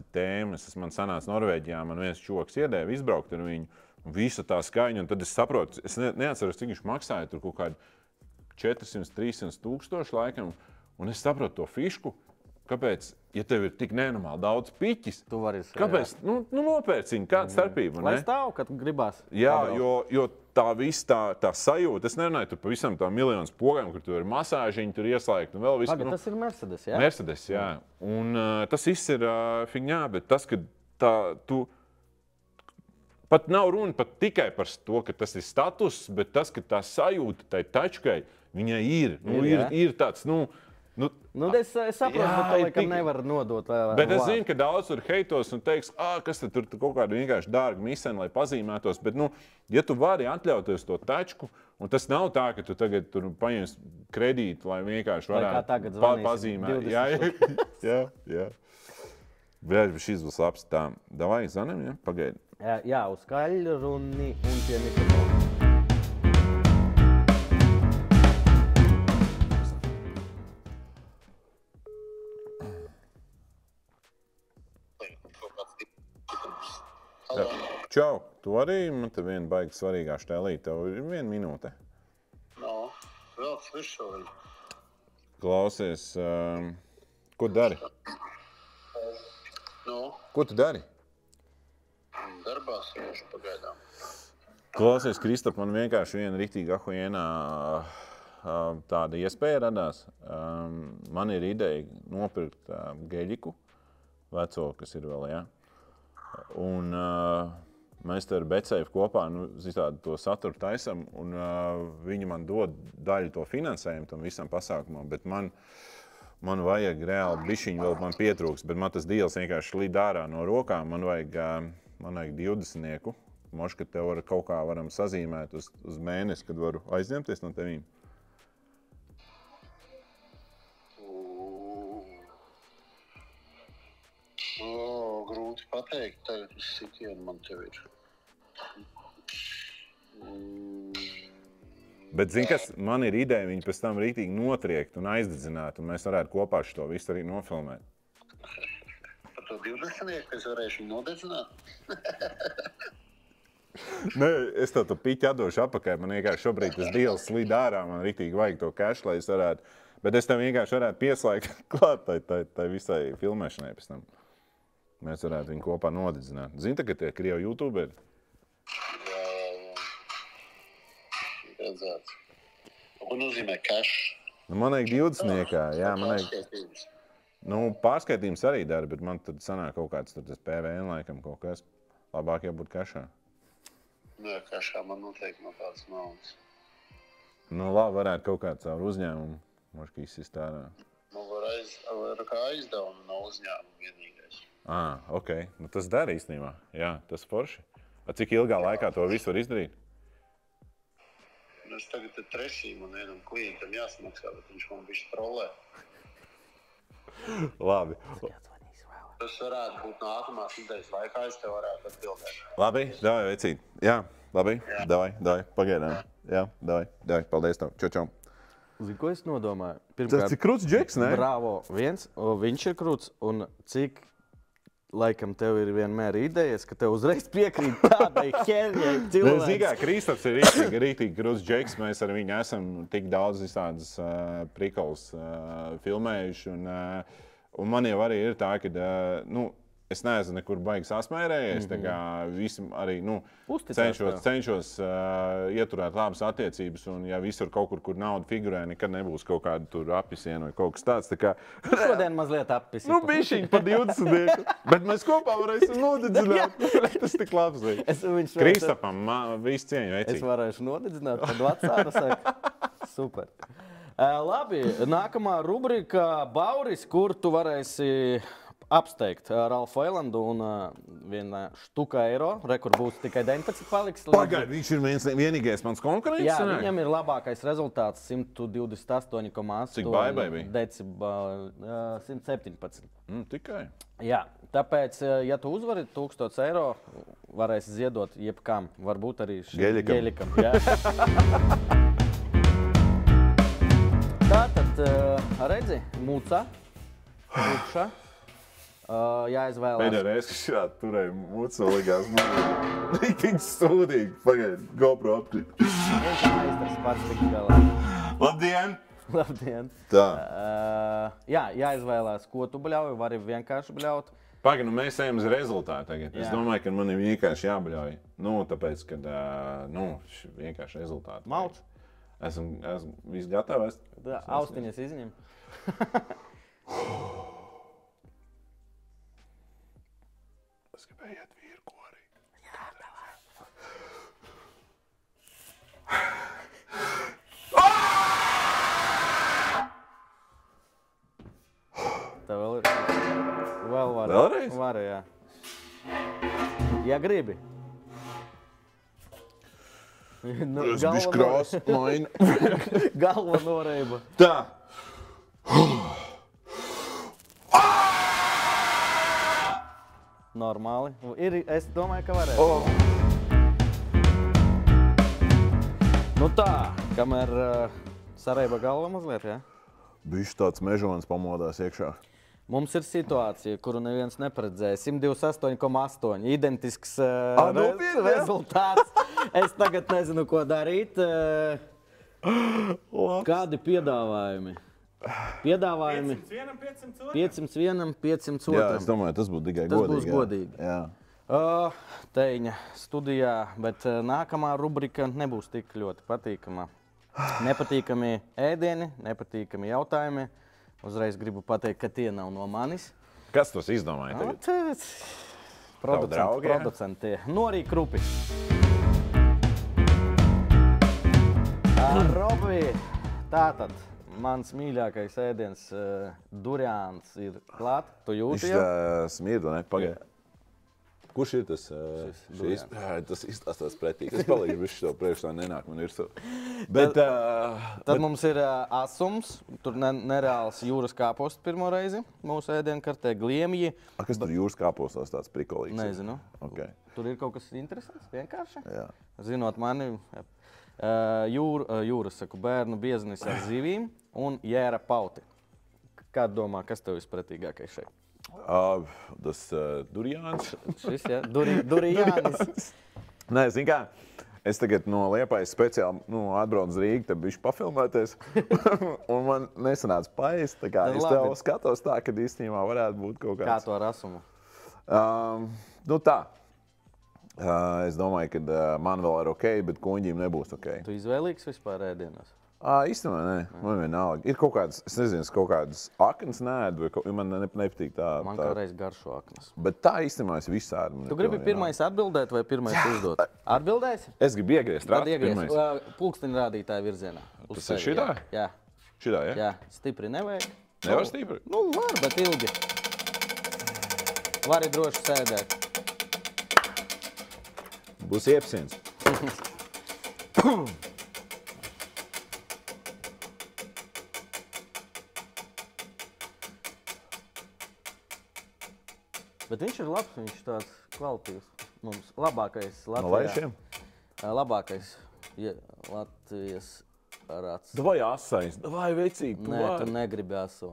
ir tēmas. Man sanāca Norvēģijā, man viens čoks iedēja izbraukt ar viņu, un visa tā skaņa, un tad es saprotu, es neatceros, cik viņš maksāja, tur kaut kādi 400-300 tūkstoši laikam, un es saprotu to fišku, kāpēc, ja tev ir tik nenormāli daudz piķis, kāpēc, nopērciņi, kāda starpība, ne? Lai stāv, kad gribās. Jā, jo tā viss tā sajūta, es nerunāju tur pavisam tā miljonus pogām, kur tur ir masāžiņi, tur ieslēgt un vēl visu. Tas ir Mercedes, jā? Mercedes, jā. Un tas viss ir figņā, bet tas, ka tu pat nav runa tikai par to, ka tas ir status, bet tas, ka tā sajūta tai tačkai, viņai ir. Ir tāds, Es saprotu, bet to laikam nevar nodot. Bet es zinu, ka daudz tur heitos un teiks, kas tur kaut kāda vienkārši dārga misena, lai pazīmētos. Bet, ja tu vari atļauties to tačku, un tas nav tā, ka tu tagad tur paņems kredītu, lai vienkārši varētu pazīmēt. Jā. Bet šis būs labs tā. Davai, zvanam, ja? Pagaidi. Jā, uz kaļruni un pie mikrofona. Čau, tu arī man te viena baigi svarīgā štēlīt. Tev ir 1 minūte. Vēl frišo. Klausies, ko dari? Ko tu dari? Darbā sēžu pagaidām. Klausies, Kristap, man vienkārši viena riktīga ahujienā tāda iespēja radās. Man ir ideja nopirkt geļiku, veco, kas ir vēl, jā. Un mēs te ar BetSafe kopā to saturu taisam, un viņi man dod daļu to finansējumu tam visam pasākumam, bet man vajag reāli bišķiņu vēl man pietrūks, bet man tas deals vienkārši līd ārā no rokām, man vajag 20-nieku. Moš, ka tev kaut kā varam sazīmēt uz mēnesi, kad varu aizņemties no tevīm. Grūti pateikt, tagad uz sitienu man tev ir. Bet zini, kas man ir ideja, viņi pēc tam rītīgi notriekt un aizdedzināt, un mēs varētu kopā šo visu arī nofilmēt. Par to 20-nieku es varēšu viņu nodedzināt? Nē, es tev to piķi atdošu apakai, man vienkārši šobrīd tas deals slīd ārā, man rītīgi vajag to cash, lai es varētu, bet es tev vienkārši varētu pieslēgt klāt tai visai filmēšanai pēc tam. Mēs varētu viņu kopā nodedzināt. Zini, ka tie Krievu YouTuberi? Jā. Redzēt. Ko nozīmē cash? Man vajag 20-niekā, jā, man vajag. Pārskaitījums arī dara, bet man tad sanāk kaut kāds tas PVN laikam kaut kas. Labāk jābūt cashā. Nē, cashā man noteikti no tādas naudas. Labi, varētu kaut kādu savu uzņēmumu, možda izsist ārā. Var kā aizdevumi no uzņēmuma vienīgais. Ok. Tas dara īstenībā. Jā, tas forši. Cik ilgā laikā to visu var izdarīt? Es tagad trešīm un vienam klientam jāsamaksā, bet viņš man bišķi trolē. Labi. Tas varētu būt nākamās nedēļas laikā, es tev varētu atbildēt. Labi, davai, vecīt. Jā, labi. Jā. Davai, pagaidām. Jā, davai, paldies tev. Čau. Zini, ko es nodomāju? Tas ir krūts džeks, ne? Bravo, viņš ir krūts, un cik laikam tev ir vienmēr idejas, ka tev uzreiz piekrīt tādai ķerņai cilvēks. Zini, kā Kristaps ir rītīgi krūts džeks, mēs ar viņu esam tik daudz visādas prikals filmējuši, un man jau arī ir tā, ka, es neesmu nekur baigi sasmērējies, tā kā visi arī, cenšos ieturēt labas attiecības, un ja visur kaut kur nauda figurē, nekad nebūs kaut kāda tur apisiena vai kaut kas tāds, tā kā... Šodien mazliet apisiena. Bišķiņ pa 20-nieku, bet mēs kopā varēsim nodedzināt. Tas tik labs bija. Kristapam, visu cieņu, vecīgi. Es varēšu nodedzināt par vecāru, saka. Super. Labi, nākamā rubrika Bauris, kur tu varēsi apsteigt Ralfu Eilandu un viena štuka eiro. Rekur būs tikai 19 paliks. Pagaid, viņš ir vienīgais mans konkurents? Jā, viņam ir labākais rezultāts 128,8 decibeli, 117. Tikai? Jā, tāpēc, ja tu uzvari 1000 eiro, varēsi ziedot jebkam. Varbūt arī šim geļikam. Tātad, redzi, mūca, mūkša. Jāizvēlās. Pēdējā reize, ka šādi turēja mūcu ligās mūžīgi. Rītīgi stūdīgi. Pagaid, GoPro apkrīt. Viņš meistars pats tik galā. Labdien! Labdien! Tā. Jāizvēlās, ko tu bļauj, vari vienkārši bļaut. Pagaid, mēs ejam uz rezultātu tagad. Es domāju, ka man ir vienkārši jābļauj. Tāpēc, kad, vienkārši rezultātu. Mauc. Esmu viss gatavs. Austiņas izņem. Es gribēju iet vīru korī. Jā, davai. var, jā. Ja gribi. Es bišķi krāsaini. Galva noreiba. Tā. Normāli. Es domāju, ka varēs. Nu tā, kamēr sareiba galva mazliet, jā? Bišķi tāds mežons pamodās iekšā. Mums ir situācija, kuru neviens neparedzēja. 128,8. Identisks rezultāts. Es tagad nezinu, ko darīt. Kādi piedāvājumi? 501, 502. Jā, es domāju, tas būtu tikai godīgi. Tas būs godīgi. Jā. Teņa studijā, bet nākamā rubrika nebūs tik ļoti patīkama. Nepatīkami ēdieni, nepatīkami jautājumi. Uzreiz gribu pateikt, ka tie nav no manis. Kas tos izdomāja tagad? Producenti. Norī Krupi. Robi, tātad. Mans mīļākais ēdiens duriāns ir klāt. Tu jūti jau? Viņš smirda, ne? Pagaid. Kurš ir tas? Tas izstāstās pretīgi. Es palīdzu visu šo priekšā, nenāk man virsū. Tad mums ir asums, tur nereāls jūras kāposts pirmo reizi mūsu ēdienkartē, gliemji. Kas tur jūras kāpostās tāds prikolīgs? Nezinu. Okay. Tur ir kaut kas interesants, vienkārši? Jā. Zinot mani, jūras, saku, bērnu bieznis ar zivīm un jēra pauti. Kā domā, kas tev vispretīgākais šeit? Tas Durijāns. Šis, jā, Durijānis. Nē, zin kā, es tagad no Liepājas speciāli atbraucu uz Rīgu, tad bišķi pafilmēties. Un man nesanāca paēst, tā kā es tev skatos tā, ka īstenībā varētu būt kaut kāds. Kā to ar asumu? Nu tā. Es domāju, ka man vēl ir ok, bet kuņģiem nebūs ok. Tu izvēlīgs vispār ēdienos? Īstenībā nē, man vienalga. Ir kaut kādas, es nezinu, kaut kādas aknas nēdu, vai man nepatīk tā. Man kādreiz garšo aknas. Bet tā īstenībā es visu ēdu. Tu gribi pirmais atbildēt vai pirmais uzdot? Atbildēsi? Es gribu iegriezt. Tad iegriezt. Pulksteņa rādītāja virzienā. Tas ir šitā? Jā. Šitā, jā? Jā, stipri nevajag. Nevar stipri? Nu, var, bet ilgi. Vari droši sēdēt. Būs iepsiens. Bet viņš ir labs, viņš tāds kvalitīvs. Mums labākais Latvijā. No laišiem? Labākais Latvijas rats. Davai asais, davai vecīgi. Nē, tu negribi aso.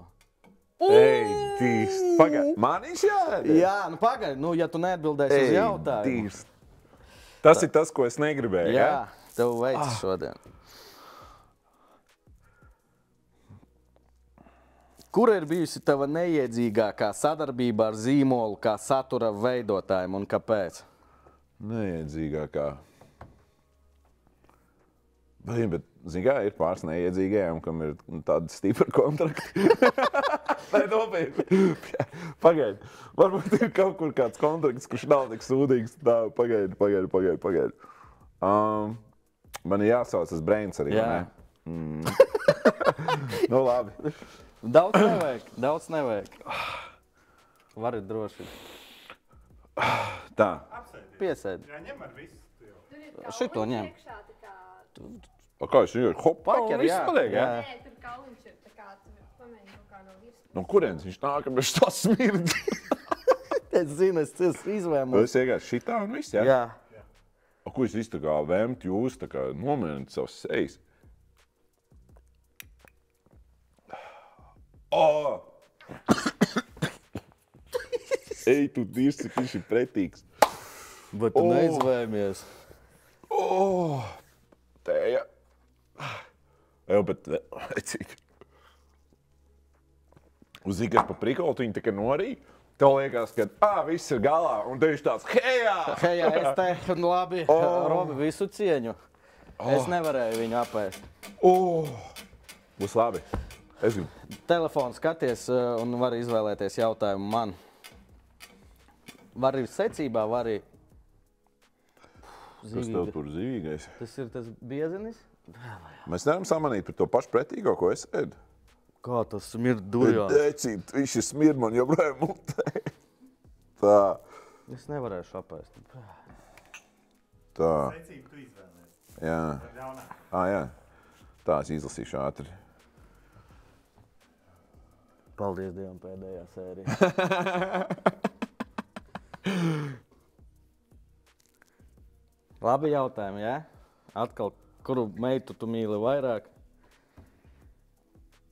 Ej, tīst. Pagaid, manis jāēd? Jā, nu pagaid, nu ja tu neatbildēsi uz jautājumu. Tīst. Tas ir tas, ko es negribēju, jā? Jā, tev veids šodien. Kura ir bijusi tava neiedzīgākā sadarbība ar zīmolu kā satura veidotājiem un kāpēc? Neiedzīgākā. Bet zini kā, ir pāris neiedzīgajiem, kam ir tādi stipri kontrakti. Nē, nopietni. Pagaidi. Varbūt ir kaut kur kāds kontrakts, kurš nav tik sūdīgs. Tā, pagaidi. Man ir jāsaucas brains arī, jā. Ne? Nu, labi. Daudz nevajag. Vari droši. Tā. Piesēdi. Jā, ņem ar visu. Šito ņem. Kā es viņu hopā un viss paliek, jā? Nē, tur kauliņš ir tā kā, tu pamēģini kaut kā no virsmas. No kurienes viņš nāk, bet tas smird? Es zinu, es izvēmu. Es vienkārši šitā un viss, jā? Jā. Ko es visu tā kā vēmt jūs, tā kā nomierināt savas sejas? Ej, tu dirsi, ka viņš ir pretīgs. Bet tu neizvēmies. Tēja. Jau, bet vecīgi. Zini, kas pa prikolu, tu viņi tā kā norīja. Tev liekas, ka viss ir galā, un te viņš tāds hejā! Hejā, es te, labi, Robi, visu cieņu. Es nevarēju viņu apēst. Būs labi. Es gribu. Telefonu skaties un vari izvēlēties jautājumu man. Vari secībā, vari... Kas tev tur zivīgais? Tas ir tas biezenis? Mēs nevaram samanīt par to pašu pretīgo, ko es ēdu. Kā tas smird durjāns? Decīt, viņš ir smird man joprojām mutē. Tā. Es nevarēšu apēst. Tā. Secību tu izvēlējies. Jā. Par ļaunāk. Jā. Tā, es izlasīšu ātri. Paldies Dievam, pēdējā sērija. Labi jautājumi, jā? Atkal, kuru meitu tu mīli vairāk?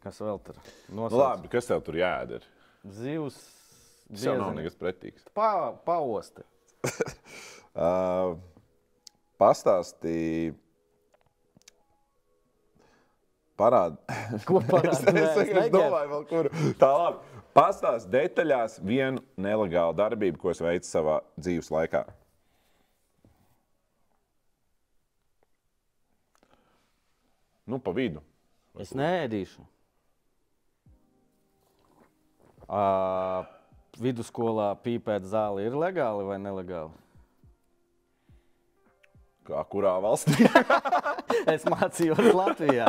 Kas vēl tur? Nu, labi, kas tev tur jādara? Zivs. Tas jau nav nekas pretīgs. Paosti. Pastāstīja. Ko parādi? Es domāju vēl, kuru. Tā labi. Pastāst detaļās vienu nelegālu darbību, ko es veicu savā dzīves laikā. Nu, pa vidu. Es neēdīšu. Vidusskolā pīpēt zāli ir legāli vai nelegāli? Kā kurā valstī? Es mācījos Latvijā.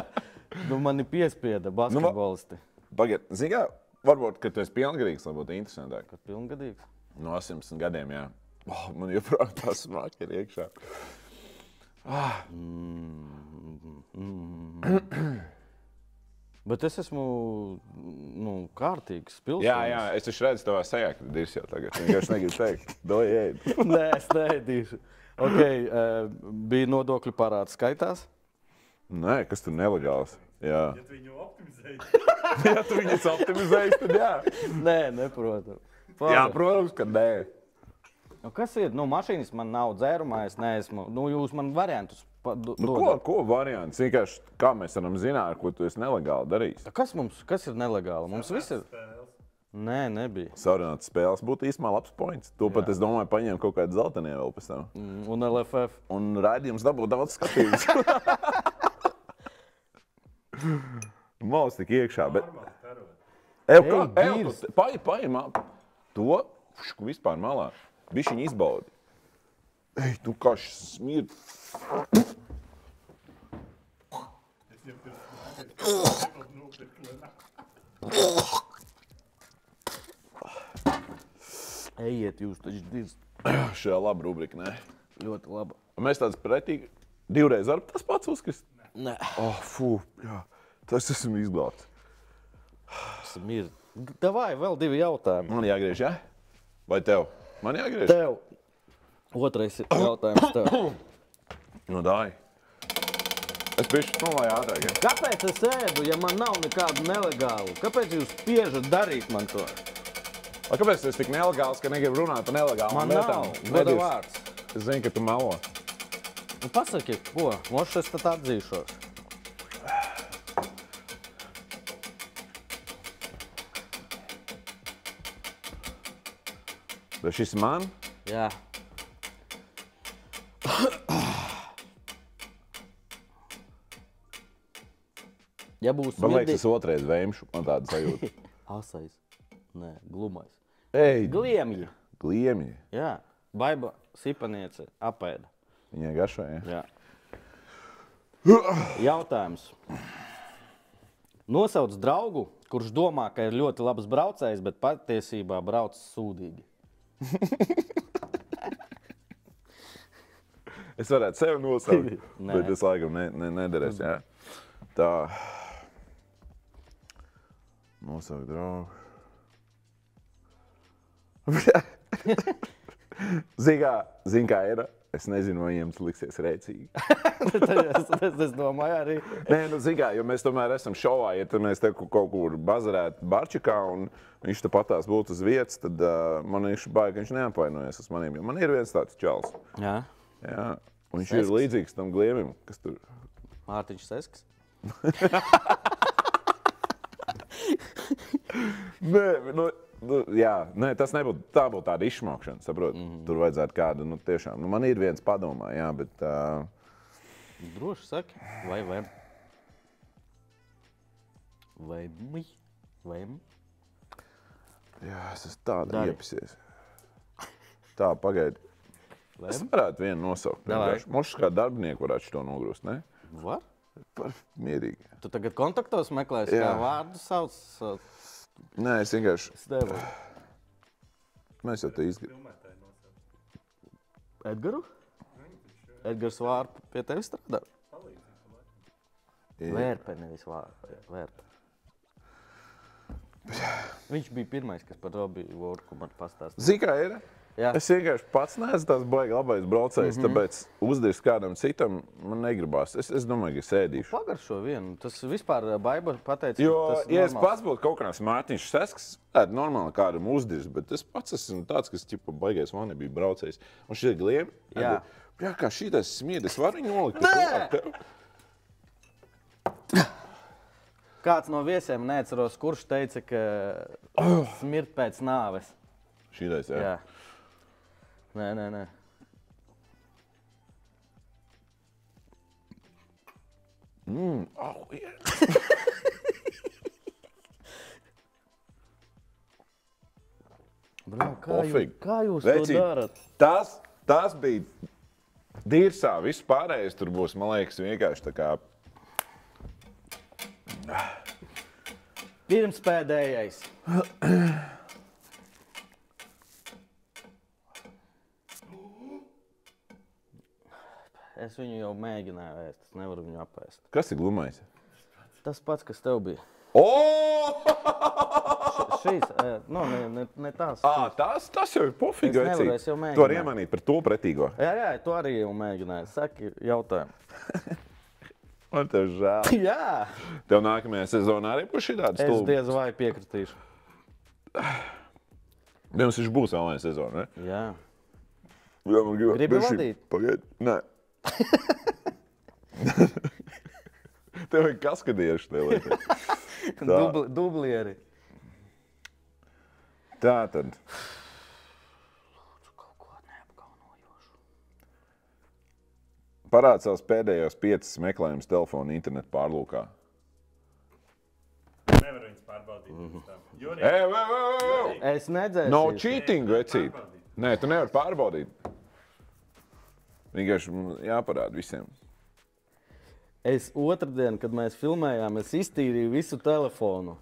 Nu, mani piespieda basketbolisti. Pagaid, zini kā, varbūt, ka tu esi pilngadīgs, lai būtu interesantāk. Kad pilngadīgs? No 18 gadiem, jā. Oh, man joprojām tā smaka ir iekšā. Bet es esmu kārtīgs pilsonis. Jā, es taču redzu tavā sejā, ka ir jau tagad. Vienkārši negribu teikt, doj ēd. Nē, es neēdīšu. Okay, bija nodokļu parāds skaitās? Nē, kas tur nelegāls? Jā. Ja tu viņu optimizēji. Ja tu viņus optimizēji, tad jā. Nē, neprotu. Jā, protams, ka nē. Nu, kas ir? Nu, mašīnas man nav dzērumā, es neesmu. Nu, jūs man variantus dodat. Ko variants? Vienkārši, kā mēs varam zināt, ko tu esi nelegāli darījis? Kas ir nelegāli? Mums viss ir... Nē, nebija. Sarunātas spēles būtu īstenībā labs points. To pat, es domāju, paņēma kaut kādu zeltenie vēl pēc tam. Un LFF. Un raidījums dabū daudz skatījums. Maus tik iekšā, bet... Paim to vispār malā. Bišķiņ izbaudi. Ej, tu kā šis smird. Es jau pirms nopirku. Ejiet, jūs taču divas. Šajā laba rubrika, nē. Ļoti laba. Mēs tāds pretīgi divreiz var tas pats uzkrist? Nē. Oh, fū, jā. Tas esmu izglābts. Smird. Davai, vēl divi jautājumi. Man jāgriež, jā? Vai tev? Man jāgriež? Tev. Otrais jautājums tev. Nu, dāj. Es bišķi nolāju ātrāk, jā? Kāpēc es ēdu, ja man nav nekādu nelegālu? Kāpēc jūs spiežat darīt man to? A, kāpēc tu esi tik nelegāls, ka negribu runāt par nelegālu? Man nav. Goda vārds. Es zinu, ka tu melo. Nu, pasakiet, ko? Mošs es tad atzīšos. Bet šis man? Jā. Ja būs Man liekas, es otrais vēmšu, man tāda sajūta. Asais. Nē, glumais. Ej, Gliemji. gliemji. Jā. Baiba sipaniece apēda. Viņai garšo, jā? Jā. Jautājums. Nosauc draugu, kurš domā, ka ir ļoti labs braucējs, bet patiesībā brauc sūdīgi. Es varētu sevi nosaukt, Nē. bet es laikam nederēs, jā? Tā. Nosaukt draugu. Zini, kā ir? Es nezinu, vai viņiem tas liksies rēcīgi. Es domāju arī. Nē, nu, zini kā, jo mēs tomēr esam šovā, ja mēs te kaut kur bazarētu Barčikā un viņš te patās būtu uz vietas, tad man viņš baigi, ka viņš neapvainojas uz maniem, jo man ir viens tāds čals. Jā. Jā, un viņš ir līdzīgs tam gliemim, kas tur... Mārtiņš Sesks. Nē, jā, nē, tas nebūtu, tā būtu tāda izšmaukšana, saprot? Tur vajadzētu kādu, tiešām, man ir viens padomā, jā, bet... Droši saki, vai? Jā, es esmu tāda iepisies. Tā, pagaidi. Es varētu vienu nosaukt. Mošs kā darbinieku varētu šito nogrūst, ne? Var? Par mierīgi. Tu tagad kontaktos meklēsi, kā vārdu sauc? Nē, es vienkārši... Es nevaru. Mēs jau te izgribam. Filmētāji nosauc. Edgaru? Edgars Vārpa pie tevis strādā? Vērpe, nevis Vārpa. Vērpe. Viņš bija pirmais, kas par Robiju Vorku man pastāstīja. Zini, kā ir? Jā. Es vienkārši pats neesmu tās baigi labais braucējs, tāpēc uzdirst kādam citam man negribās. Es domāju, ka es ēdīšu. Pagaršo vienu. Tas vispār Baiba pateica, Jo, ka tas ir ja es normāls. pats būtu kaut kāds Mārtiņš Sesks, tad normāli kādam uzdirst, bet es pats esmu tāds, kas ķipa baigais man nebija braucējs. Un šie gliebi, Jā. Jā, kā šitais smied, es varu viņu nolikt. Nē! Kāds no viesiem, neatceros, kurš teica, ka smirt pēc nāves. Šitais, jā. Jā. Nē. Au, jā. Bro, Pofīgi. kā jūs Vecīt, to darat? Tas bija dirsā, viss pārējais tur būs, man liekas, vienkārši tā kā... Pirms pēdējais. Es viņu jau mēģināju ēst, es nevaru viņu apēst. Kas ir glumais? Tas pats, kas tev bija. Šīs, ne tās. Tas jau ir pofīgi. Es nevaru, es jau mēģināju. Tu vari iemanīt par to pretīgo. Jā, tu arī jau mēģināji. Saki jautājumu. Man tev žēl. Jā, Tev nākamajā sezonā arī par šī tādu es stulbu. diez vai piekritīšu. Jums viņš būs vēl viena sezona, ne? Jā. Jā, man gribas. Gribi vadīt? Pagaid, nē. Tev ir kaskadieši te lietai. Dublieri. Tā tad. Kaut ko neapkaunojošu. Parād savus pēdējos 5 meklējumus telefonu internetu pārlūkā. Nevaru viņus pārbaudīt. Es nedzēšu. No cheating, vecīt. Nē, tu nevari pārbaudīt. Vienkārši jāparāda visiem. Es otrdien, kad mēs filmējām, es iztīrīju visu telefonu.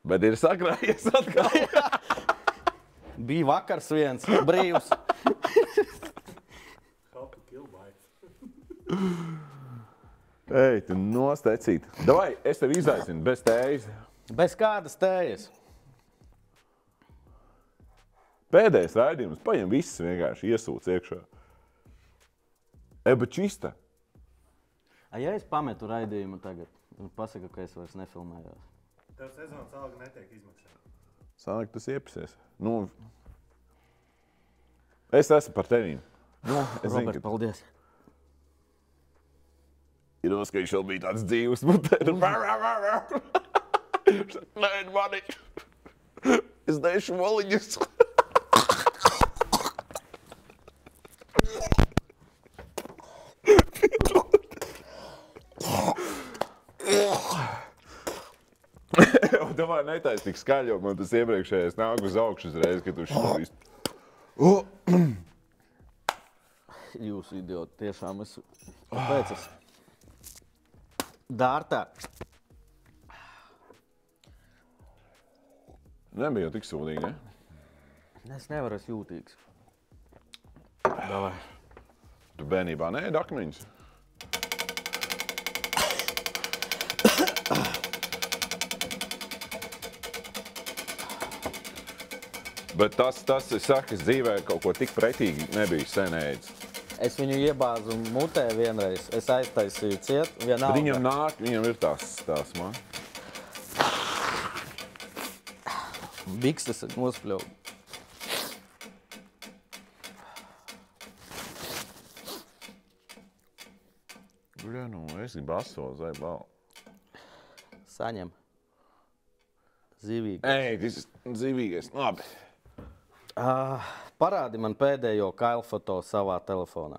Bet ir sakrājies atkal. Bija vakars viens, brīvs. Ej, tu nostecīt. Davai, es tev izaicinu bez tējas. Bez kādas tējas. Pēdējais raidījums, paņem visus vienkārši iesūc iekšā. Bet čista. Ja es pametu raidījumu tagad, un pasaku, ka es vairs nefilmējos. Tev sezonas alga netiek izmaksāta. Sāk, tas iepasies. Nu, es esmu par tevīm. Nu, es zinu, Robert, ka paldies. ir ka viņš vēl bija tāds dzīvs. Nē, mani. Es nešu valiņus. Domāju, netaisi tik skaļi, jo man tas iepriekšējais nāk uz augšu uzreiz, kad tu šo visu. Jūs idioti, tiešām es... Kāpēc es... Dārtā. Nebija jau tik sūdīgi, ne? Es nevaru, es jūtīgs. Davai. Tu bērnībā neēdi akmeņus? Bet tas, es saku, es dzīvē kaut ko tik pretīgi nebiju sen ēdis. Es viņu iebāzu mutē vienreiz. Es aiztaisīju ciet, Bet vienalga. viņam nāk, viņam ir tās man. Bikses nospļauj. Bļa, nu, es gribu aso, zai, bal. Saņem. Zivīgi. Ej, tas dzīvīgais, labi. Parādi man pēdējo kailfoto savā telefonā.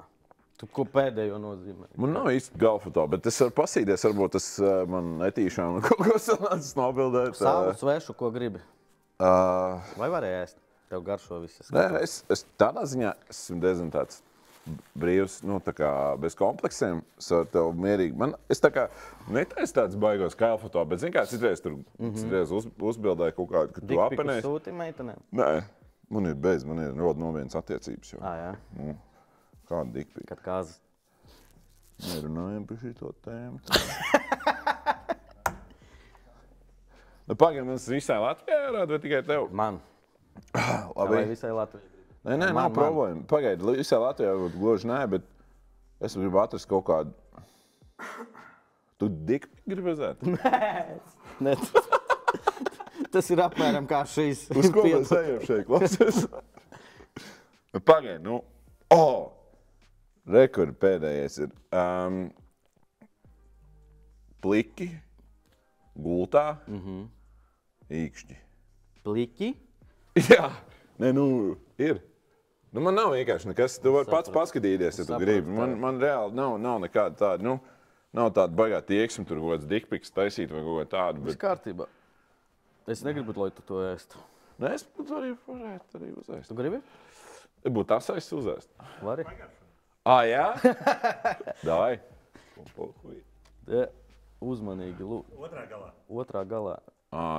Tu ko pēdējo nozīmē? Man nav īsti galfoto, bet es varu pasīties, varbūt tas man netīšām kaut ko sanācis nobildēt. Savu svešu, ko gribi. Vai varēja ēst? Tev garšo viss. Nē, es tādā ziņā esmu diezgan tāds brīvs, nu, tā kā bez kompleksiem. Es varu tev mierīgi. Es tā kā netaisu tāds baigos kailfoto, bet zini kā, citreiz tur citreiz uzbildēju kaut kādu, ka tu apenēsi. Sūti meitenēm? Nē, Man ir ļoti novienas attiecības jau. Jā. Nu, kāda dikpika? Kad kāzas. Nerunājam par šito tēmu. Nu, pagaidām, tas visai Latvijā jārāda vai tikai tev? Man. Labi. Vai visai Latvijai? Nē, nav problēma. Pagaidi, visai Latvijā gluži nē, bet es gribu atrast kaut kādu... Tu dikpiku gribi redzēt? Nē. Tas ir apmēram kā šīs. Uz ko mēs ejam šeit, klausies? Pagaidi, Rekordi pēdējais ir pliki, gultā, īkšķi. Pliki? Jā, ir. Man nav vienkārši nekas, tu vari pats paskatīties, ja tu gribi. Man reāli nav nekāda tāda, nav tāda baigā tieksme, tur kaut kāds dikpiks taisīt vai kaut kā tādu. Viss kārtībā. Es negribu, lai tu to ēstu. Nē, es varētu arī uzēst. Tu gribi? Būtu asais uzēst. Vari. Jā? Dāj. Uzmanīgi, lūdzu. Otrā galā.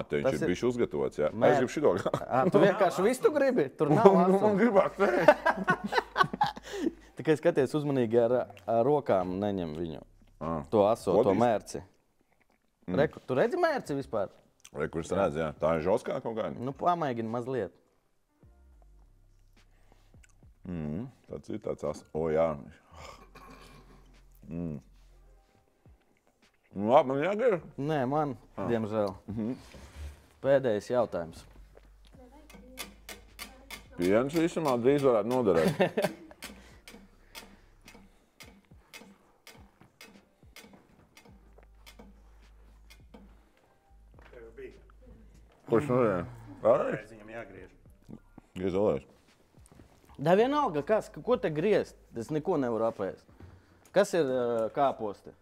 Te viņš ir bišķi uzgatavots, jā. Es gribu šito galā. Tu vienkārši visu tu gribi? Tur nav asu. Man gribāk, nē. Tikai skaties uzmanīgi ar rokām neņem viņu. To aso, to mērci. Reku, tu redzi mērci vispār? Reku, es redzu, jā. Tā ir žoskā kaut kāda? Nu, pamēģini mazliet. Tāds ir tāds as. Jā. Labi, man jāgar? Nē, man, diemžēl. Pēdējais jautājums. Piens visumā drīz varētu noderēt. Kurš noderēt? Reiz viņam jāgriež. Griez vēlreiz. Da vienalga, ko te griezt? Es neko nevaru apēst. Kas ir kāposti?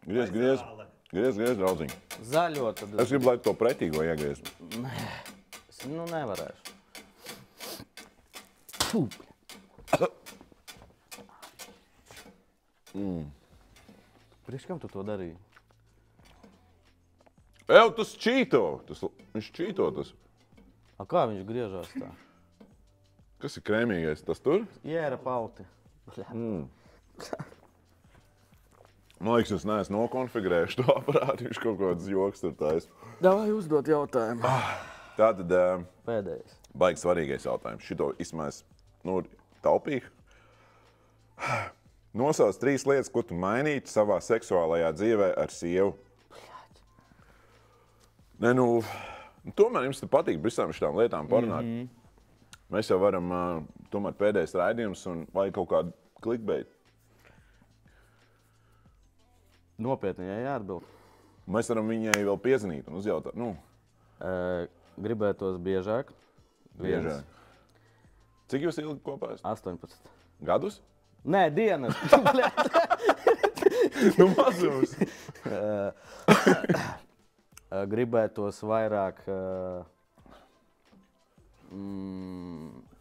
Griez, draudziņ. Zaļo tad. Es gribu, lai to pretīgo iegriez. Es nevarēšu. Priekš kam tu to darīji? Tas čīto. Viņš čīto tas. Kā viņš griežās tā? Kas ir krēmīgais? Tas tur? Jēra pauti. Man liekas, es neesmu nokonfigurējuši to aparātu. Viņš kaut kāds joks tur taisa. Davai uzdot jautājumu. Tātad Pēdējais. baigi svarīgais jautājums. Šito izmēs taupīgi. Nosauc 3 lietas, ko tu mainītu savā seksuālajā dzīvē ar sievu. Nē, tomēr jums te patīk visām šitām lietām parunāt. Mēs jau varam, tomēr pēdējais raidījums un vai kaut kādu clickbait. Nopietni, jāatbild. Mēs varam viņai vēl piezinīt un uzjautāt. Gribētos biežāk. Biežāk. Cik jūs ilgi kopā esat? 18. Gadus? Nē, dienas. Mazums. Gribētos vairāk,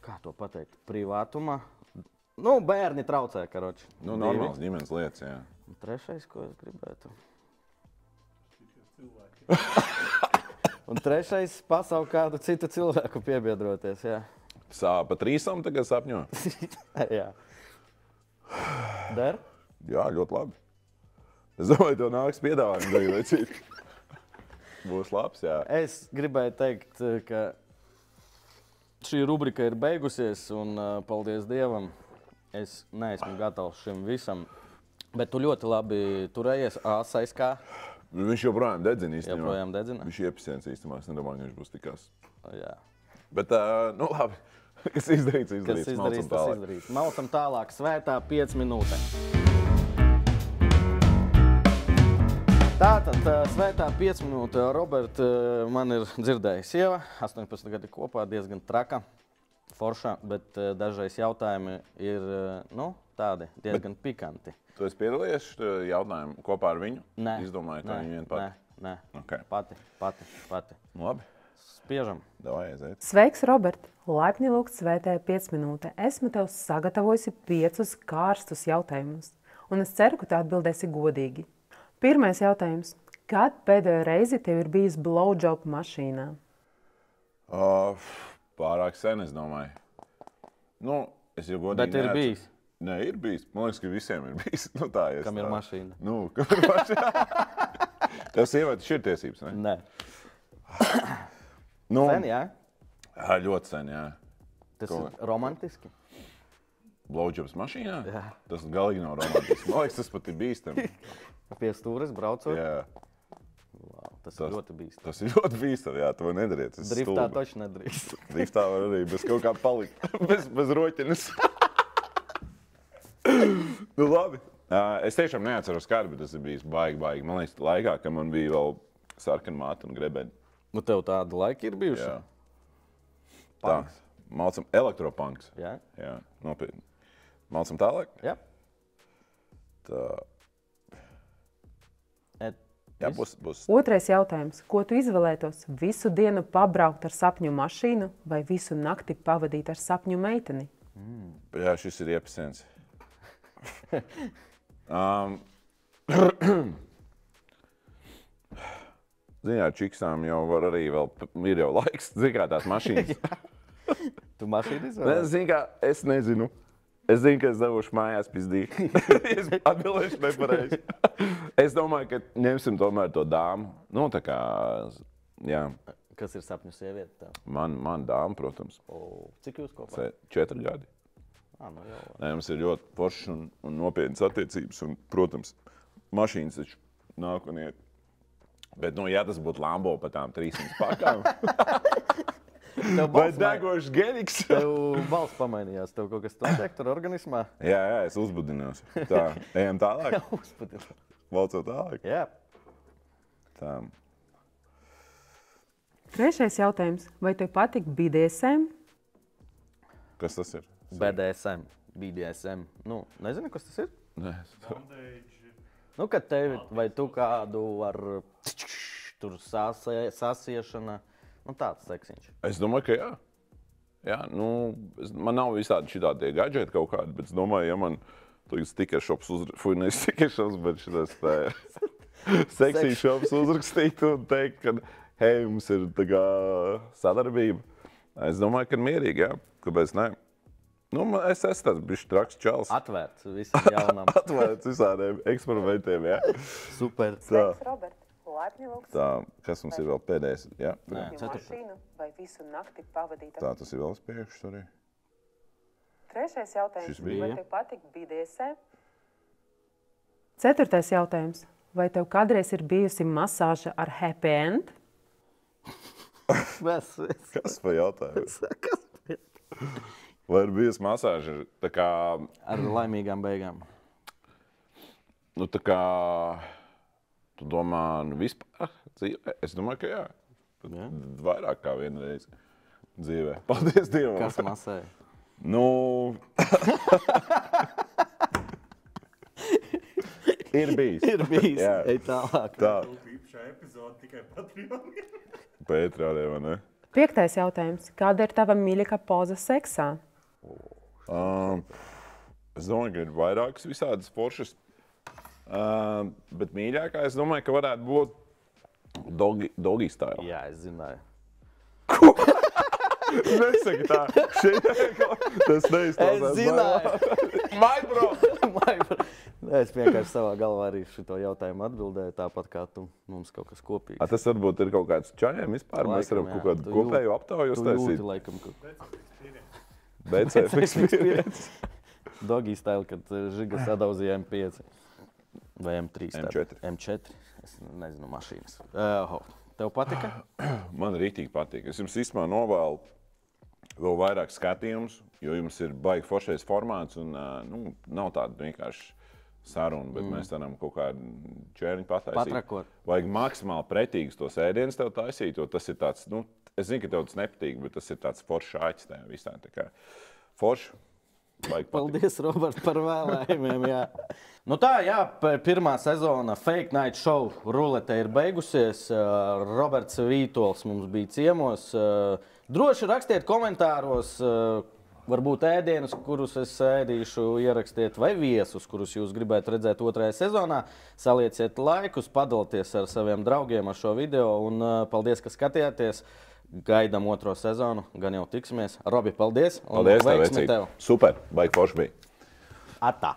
kā to pateikt, privātuma. Bērni traucē, karoči. Normāls ģimenes lietas, jā. Un trešais, ko es gribētu. Un trešais, pasauli kādu citu cilvēku piebiedroties, jā. Pa trīsam tagad sapņo? Jā. Der? Jā, ļoti labi. Es domāju, tev nāks piedāvājumi tagad vecīt. Būs labs, jā. Es gribēju teikt, ka šī rubrika ir beigusies un paldies Dievam. Es neesmu gatavs šim visam, bet tu ļoti labi turējies asais kā. Viņš joprojām dedzina īstenībā. Joprojām dedzina? Viņš iepisēns īstenībā, es nedomāju, ka viņš būs tikās. Jā. Bet, labi, kas izdarīts, tas izdarīts. Malcam tālāk, svētā 5 minūte. Tātad, svētā 5 minūte. Robert, man ir dzirdējis sieva, 18 gadi kopā, diezgan traka, forša, bet dažreiz jautājumi ir, tādi diezgan pikanti. Tu esi piedalījies jautājumu kopā ar viņu? Nē. Izdomāju, ka viņa vien pati? Nē. Okay. Pati. Labi. Spiežam. Davai, aiziet. Sveiks, Robert! Laipni lūgts svētajā 5 minūte. Esmu tev sagatavojusi 5 kārstus jautājumus, un es ceru, ka tu atbildēsi godīgi. Pirmais jautājums. Kad pēdējo reizi tev ir bijis blowjob mašīnā? Pārāk sen, es domāju. Nu, es jau godīgi Bet ir neatceros. bijis. Nē, ir bijis. Man liekas, ka visiem ir bijis. Nu, tā ir. Kam ir mašīna? Nu, kam ir mašīna? Tev sievietes ir tiesības, ne? Nē. Nu, Sen, jā? Jā, ļoti sen, jā. Tas Ko? ir romantiski. Blowjobs mašīnā? Jā. Tas galīgi nav romantisks. Man liekas, tas pat ir bīstami. Pie stūres braucot. Jā, Wow, tas ir ļoti bīstami. tas ir ļoti bīstami, jā, to nedariet. Tas ir Driftā stulbi. taču nedrīkst. Driftā var arī bez kaut kā palikt. bez roķenes. Nu, labi. Es tiešām neatceros kādu, bet tas ir bijis baigi. Man liekas, laikā, kad man bija vēl sarkana māte un grebeni. Nu, tev tāda laika ir bijuši? Jā. Tā. Malcam elektropunks. Jā? Jā, nopietni. Malcam tālāk. Jā. Tā. Jā, būs. Otrais jautājums. Ko tu izvēlētos? Visu dienu pabraukt ar sapņu mašīnu vai visu nakti pavadīt ar sapņu meiteni? Jā, šis ir iepasens. Ziņā, čiksām jau var arī vēl, ir jau laiks, zin kā tās mašīnas. Tu mašīnu izvēlējies? Zin kā, es nezinu. Es zinu, ka es devuši mājās pizdīt. Es atbildēšu nepareizi. Es domāju, ka ņemsim tomēr to dāmu. Nu, tā kā, jā, Kas ir sapņu sieviete tev? man dāma, protams, Cik jūs kopā? 4 gadi. Nu jau. Nē, mums ir ļoti foršas un nopietnas attiecības. Un, protams, mašīnas taču nāk un iet. Bet, nu, ja tas būtu Lambo pa tām 300 pakām, vai degošs Geniks? Tev balss pamainījās. Tev kaut kas notiek tur organismā? Jā, es uzbudinos. Tā, ejam tālāk. Uzpadināt. Valcot tālāk. Jā. Tā. Trešais jautājums. Vai tev patīk BDSM? Kas tas ir? BDSM. BDSM. Nu, nezinu, kas tas ir? Nē, Nu, kad tevi vai tu kādu ar tur sasiešana, nu tāds seksiņš. es domāju, ka jā. Jā, nu, man nav visādi šitādi gadžeti kaut kādi, bet es domāju, ja man tagad sticker shops nevis sticker shops, bet šitas tā seksī shops uzrakstītu un teikt, ka hei, mums ir tā kā sadarbība. Es domāju, ka mierīgi, jā. Kāpēc ne? Nu, es esmu tāds bišķi traks čals. Atvērts visam jaunam. Atvērts visādiem eksperimentiem, jā. Super. Tā, Robert, laipni lūgts. tā, kas mums ir vēl pēdējais? Jā, Nē, Sapņu ceturtais. mašīnu vai visu nakti pavadīt ar... tā, tas ir vēl spiekšs arī. Trešais jautājums. Šis bija. Vai tev patīk BDSM? Ceturtais jautājums. Vai tev kādreiz ir bijusi masāža ar happy end? Kas pa jautājums? Vai ir bijusi masāža tā kā, Ar laimīgām beigām. nu tā kā, tu domā, nu vispār dzīvē? Es domāju, ka jā. Jā? Vairāk kā vienreiz dzīvē. Paldies Dievam. Kas masē? Nu, ir bijis. Ir bijis. Jā. Ej tālāk. Tā, Īpašā epizode tikai Patreoniem. Pētrādē, vai ne? Piektais jautājums. Kāda ir tava mīļākā poza seksā? Es domāju, ka ir vairākas visādas foršas. Bet mīļākā, es domāju, ka varētu būt doggy style. Jā, es zināju. Nesaki tā. Tas neizklausās. Es zināju. My bro! Es vienkārši savā galvā arī šo jautājumu atbildēju, tāpat kā tu. Mums kaut kas kopīgs. Tas varbūt ir kaut kāds čaļiem vispār. Mēs varam Laikam, kaut jā. kādu Tu kopēju aptauju Tu uztaisīt. jūti laikam, ka BCF experience. doggy style, kad Žiga sadauzīja M5 vai M3. M4. M4. Es nezinu mašīnas. Tev patika? Man rītīgi patīk. Es jums īstenībā novēlu vēl vairāk skatījumus, jo jums ir baigi foršais formāts un nu, nav tāda vienkārši saruna, bet mēs varam kaut kādu čērniņu pataisīt. Patrakot. Vajag maksimāli pretīgus tos ēdienus tev taisīt, jo tas ir tāds, nu, es zinu, ka tev tas nepatīk, bet tas ir tāds foršs āķis tev visā. Tā kā forši. Baigi patīk. Paldies, Robert, par vēlējumiem. Jā. Nu tā, jā, pirmā sezona Fake Night Show rulete ir beigusies. Roberts Vītols mums bija ciemos. Droši rakstiet komentāros, varbūt ēdienus, kurus es ēdīšu, ierakstiet, vai viesus, kurus jūs gribētu redzēt 2. sezonā. Salieciet laikus, padalieties ar saviem draugiem ar šo video un paldies, ka skatījāties. Gaidām 2. sezonu, gan jau tiksimies. Robi, paldies! Paldies, veiksmi tev! Super, baigi forši bija! Atā!